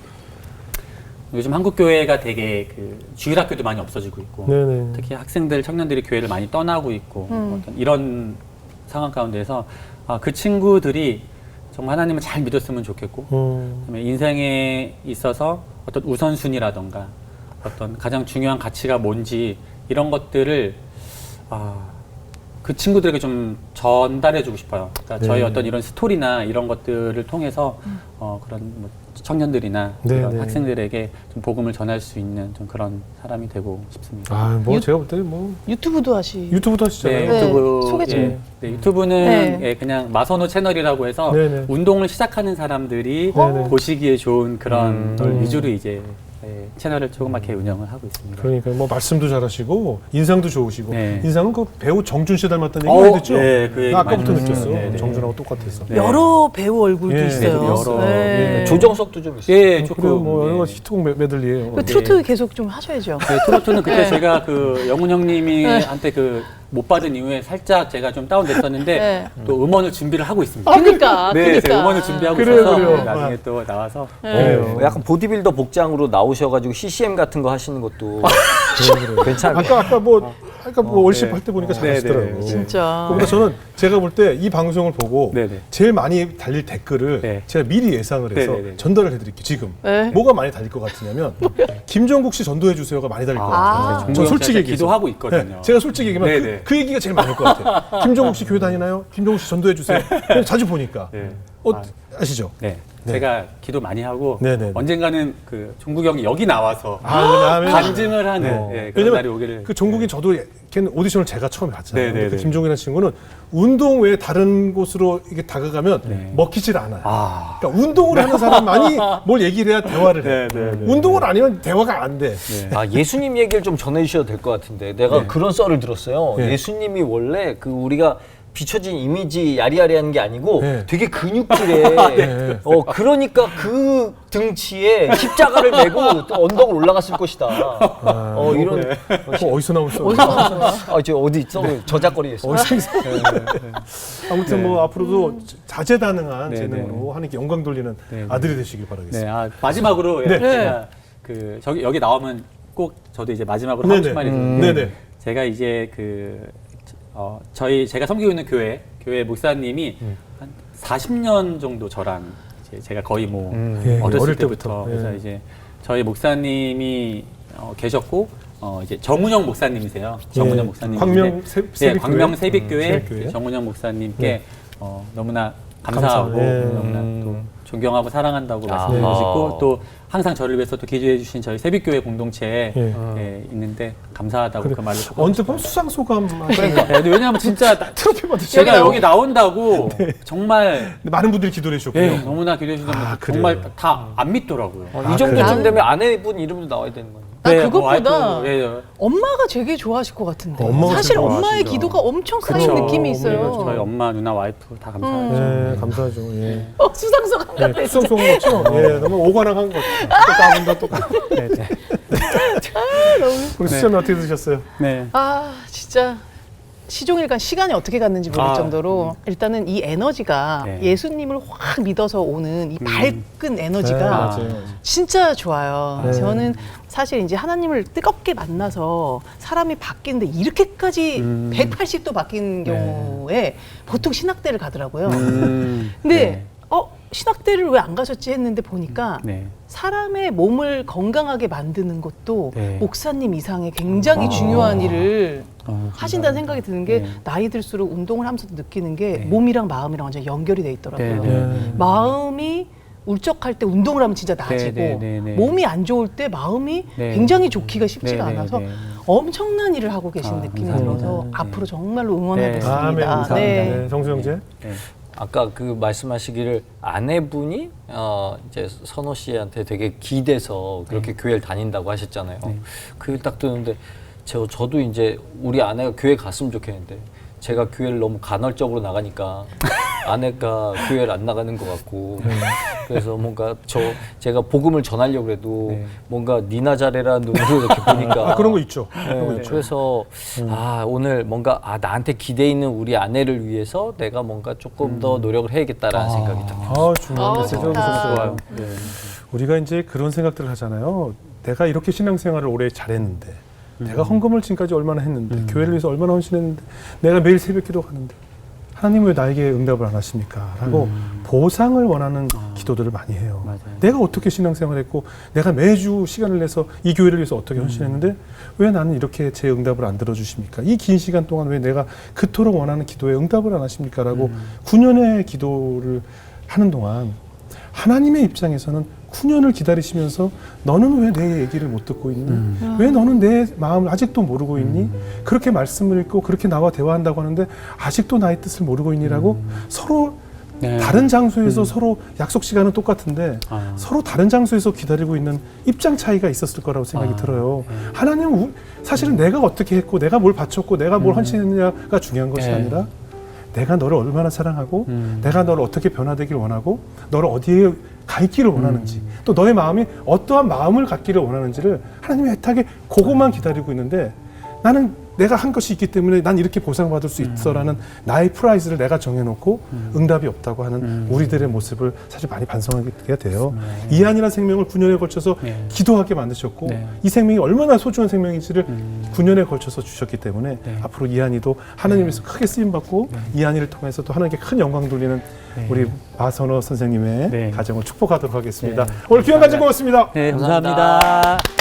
요즘 한국 교회가 되게 주일학교도 많이 없어지고 있고,
네네.
특히 학생들, 청년들이 교회를 많이 떠나고 있고, 어떤 이런 상황 가운데서 그 친구들이 정말 하나님을 잘 믿었으면 좋겠고, 그다음에 인생에 있어서 어떤 우선순위라던가 어떤 가장 중요한 가치가 뭔지 이런 것들을 그 친구들에게 좀 전달해주고 싶어요. 그러니까
네.
저희 어떤 이런 스토리나 이런 것들을 통해서 그런 뭐 청년들이나
네,
이런
네.
학생들에게 좀 복음을 전할 수 있는 좀 그런 사람이 되고 싶습니다.
아, 뭐
유-
제가 볼 때 뭐
유튜브도 하시.
유튜브도 하시잖아요.
네.
유튜브
소개 좀.
유튜브는
네.
예, 그냥 마선호 채널이라고 해서
네, 네.
운동을 시작하는 사람들이
네, 네.
보시기에 좋은 그런 걸 위주로 이제 채널을 조그맣게 운영을 하고 있습니다.
그러니까 뭐 말씀도 잘하시고 인상도 좋으시고
네.
인상은 그 배우 정준 씨 닮았다는 얘기 많이 듣죠?
네, 그 얘기
나 아까부터
많이
느꼈어.
듣죠. 네, 네.
정준하고 똑같아서.
네.
여러 배우 얼굴도
예,
있어요.
여러,
네.
조정석도 좀 있어요.
예,
그리고
조금
뭐 여러
예.
가지 히트곡 메들리예요.
그 트로트 계속 좀 하셔야죠.
네, 트로트는 그때
네.
제가 그 영훈 형님이 한테 그 못 받은 이후에 살짝 제가 좀 다운됐었는데
네.
또 음원을 준비를 하고 있습니다.
그러니까.
네,
그러니까.
제가 음원을 준비하고
그래요,
있어서
그래요.
나중에 또 나와서
네.
약간 보디빌더 복장으로 나오셔가지고 CCM 같은 거 하시는 것도 괜찮아요.
아까 뭐 월십 할 때 보니까
네,
잘하시더라고요.
네.
진짜.
그러니까 저는 제가 볼 때 이 방송을 보고
네, 네.
제일 많이 달릴 댓글을
네.
제가 미리 예상을 해서
네, 네, 네.
전달을 해드릴게요. 지금
네.
뭐가 많이 달릴 것 같으냐면 김종국 씨 전도해 주세요가 많이 달릴 것 같아요.
정국
저
형
솔직히
씨한테
얘기해서.
기도하고 있거든요.
네, 제가 솔직히 얘기하면
네,
그,
네.
그 얘기가 제일 많을 것 같아요. 김종국 씨 교회 다니나요? 김종국 씨 전도해 주세요. 그냥 자주 보니까
네.
아시죠?
네.
네.
제가 기도 많이 하고
네, 네, 네.
언젠가는 그 종국 형이 여기 나와서
왜냐하면
간증을 하는 예, 그런 날이
왜냐면
오기를
그 종국이 저도 걔는 오디션을 제가 처음에 봤잖아요.
네, 네,
근데 그
네.
김종국이라는 친구는 운동 외에 다른 곳으로 이게 다가가면
네.
먹히질 않아요.
아.
그러니까 운동을 하는 사람만이 뭘 얘기를 해야 대화를 해.
네, 네, 네,
운동을 안 하면 대화가 안 돼.
아, 예수님 얘기를 좀 전해주셔도 될 것 같은데 내가 그런 썰을 들었어요.
네.
예수님이 원래 그 우리가 비춰진 이미지 야리야리한 게 아니고
네.
되게 근육질에 그러니까 그 등치에 십자가를 메고 또 언덕을 올라갔을 것이다. 이런
어디서 나온 써?
저 어디 있어? 저작거리에서.
아무튼 뭐 앞으로도 자제다능한
네,
재능으로 하나님께 영광 돌리는
네,
아들이 되시길 바라겠습니다.
네, 마지막으로
네.
제가 그 여기 나오면 꼭 저도 이제 마지막으로 하고
네네.
싶은 말이 있는데
네네.
제가 이제 제가 섬기고 있는 교회 목사님이 한 40년 정도 저랑 이제 제가 거의 뭐
예,
어렸을
어릴
때부터
때부터.
그래서
예.
이제 저희 목사님이 계셨고 이제 정운영 목사님이세요. 정운영 목사님.
광명 세빛교회?
광명 세빛교회
세빛교회.
정운영 목사님께
네.
너무나 감사하고
감사해요. 예.
너무나 또 존경하고 사랑한다고
아.
말씀드리고 싶고 또 항상 저를 위해서 또 기도해 주신 저희 세빛교회 공동체에
예.
있는데 감사하다고 그 말을 꼭 하고
언뜻
싶어요.
보면 수상소감
네, 근데 왜냐하면 진짜
트로피 받으시고
제가 여기 나온다고 정말
많은 분들이 기도해 주셨고요.
예, 너무나 기도해 주셨는데
아,
정말
그래요?
다 안 믿더라고요.
이 정도쯤 되면 아내분 이름도 나와야 되는 거예요.
아,
뭐
그것보다
와이프, 예,
엄마가 되게 좋아하실 것 같은데.
엄마가
사실
제일
엄마의
좋아하시죠.
기도가 엄청 쌓인
그렇죠.
느낌이 있어요.
저희 엄마, 누나, 와이프 다 감사하죠.
네, 감사하죠. 예.
수상소감 같아. 진짜.
수상소감 같죠? 예, 너무 오관왕한 것 같아요. 또 까분다, 또 까분다.
네, 네.
우리 수찬이 어떻게 드셨어요?
네.
아, 진짜 시종일관 시간이 어떻게 갔는지 모를
아,
정도로 일단은 이 에너지가
네.
예수님을 확 믿어서 오는 이 밝은 에너지가
네, 맞아요.
진짜 좋아요.
네.
저는 사실 이제 하나님을 뜨겁게 만나서 사람이 바뀌는데 이렇게까지 180도 바뀐 경우에 보통 신학대를 가더라고요. 근데
네.
신학대를 왜 안 가셨지 했는데 보니까
네.
사람의 몸을 건강하게 만드는 것도
네.
목사님 이상의 굉장히 중요한 일을 하신다는 생각이 드는 게
네.
나이 들수록 운동을 하면서도 느끼는 게
네.
몸이랑 마음이랑 완전 연결이 돼 있더라고요.
네, 네.
마음이 울적할 때 운동을 하면 진짜 나아지고
네, 네, 네, 네.
몸이 안 좋을 때 마음이
네.
굉장히 좋기가 쉽지가
네, 네,
않아서
네.
엄청난 일을 하고 계신
아,
느낌이
감사합니다.
들어서
네.
앞으로 정말로 응원하겠습니다.
아멘. 감사합니다. 네, 정수 형제.
네.
아까 그 말씀하시기를 아내분이 이제 선호 씨한테 되게 기대서 그렇게 교회를 다닌다고 하셨잖아요. 그게 딱 드는데 저도 이제 우리 아내가 교회 갔으면 좋겠는데 제가 교회를 너무 간헐적으로 나가니까 아내가 교회를 안 나가는 것 같고 그래서 뭔가 제가 복음을 전하려고 해도 뭔가 니나 잘해라는 눈으로 이렇게 보니까
그런 거 있죠.
그래서 오늘 뭔가 나한테 기대 있는 우리 아내를 위해서 내가 뭔가 조금 더 노력을 해야겠다라는 생각이 딱 들었어요.
중요한 메시지
좋다.
좋아요. 우리가 이제 그런 생각들을 하잖아요. 내가 이렇게 신앙생활을 오래 잘했는데 내가 헌금을 지금까지 얼마나 했는데 교회를 위해서 얼마나 헌신했는데 내가 매일 새벽기도 하는데 하나님 왜 나에게 응답을 안 하십니까? 라고 보상을 원하는 기도들을 많이 해요.
맞아요.
내가 어떻게 신앙생활했고 내가 매주 시간을 내서 이 교회를 위해서 어떻게 헌신했는데 왜 나는 이렇게 제 응답을 안 들어주십니까? 이 긴 시간 동안 왜 내가 그토록 원하는 기도에 응답을 안 하십니까? 라고 9년의 기도를 하는 동안 하나님의 입장에서는 9년을 기다리시면서 너는 왜 내 얘기를 못 듣고 있니? 왜 너는 내 마음을 아직도 모르고 있니? 그렇게 말씀을 읽고 그렇게 나와 대화한다고 하는데 아직도 나의 뜻을 모르고 있니라고 서로
네.
다른 장소에서 서로 약속 시간은 똑같은데
아.
서로 다른 장소에서 기다리고 있는 입장 차이가 있었을 거라고 생각이 들어요. 하나님은 사실은 내가 어떻게 했고 내가 뭘 바쳤고 내가 뭘 헌신했느냐가 중요한 것이
네.
아니라 내가 너를 얼마나 사랑하고 내가 너를 어떻게 변화되길 원하고 너를 어디에 가 있기를 원하는지 또 너의 마음이 어떠한 마음을 갖기를 원하는지를 하나님이 애타게 그것만 기다리고 있는데 나는 내가 한 것이 있기 때문에 난 이렇게 보상받을 수 있어라는 나의 프라이즈를 내가 정해놓고 응답이 없다고 하는 우리들의 모습을 사실 많이 반성하게 돼요. 이한이라는 생명을 9년에 걸쳐서
네.
기도하게 만드셨고
네.
이 생명이 얼마나 소중한 생명인지를 9년에 걸쳐서 주셨기 때문에
네.
앞으로 이한이도 하나님에서 크게 쓰임받고 이한이를 통해서 또 하나님께 큰 영광 돌리는 우리 마선호 선생님의
네.
가정을 축복하도록 하겠습니다.
네.
오늘 귀한 가정 고맙습니다.
네,
감사합니다.
감사합니다.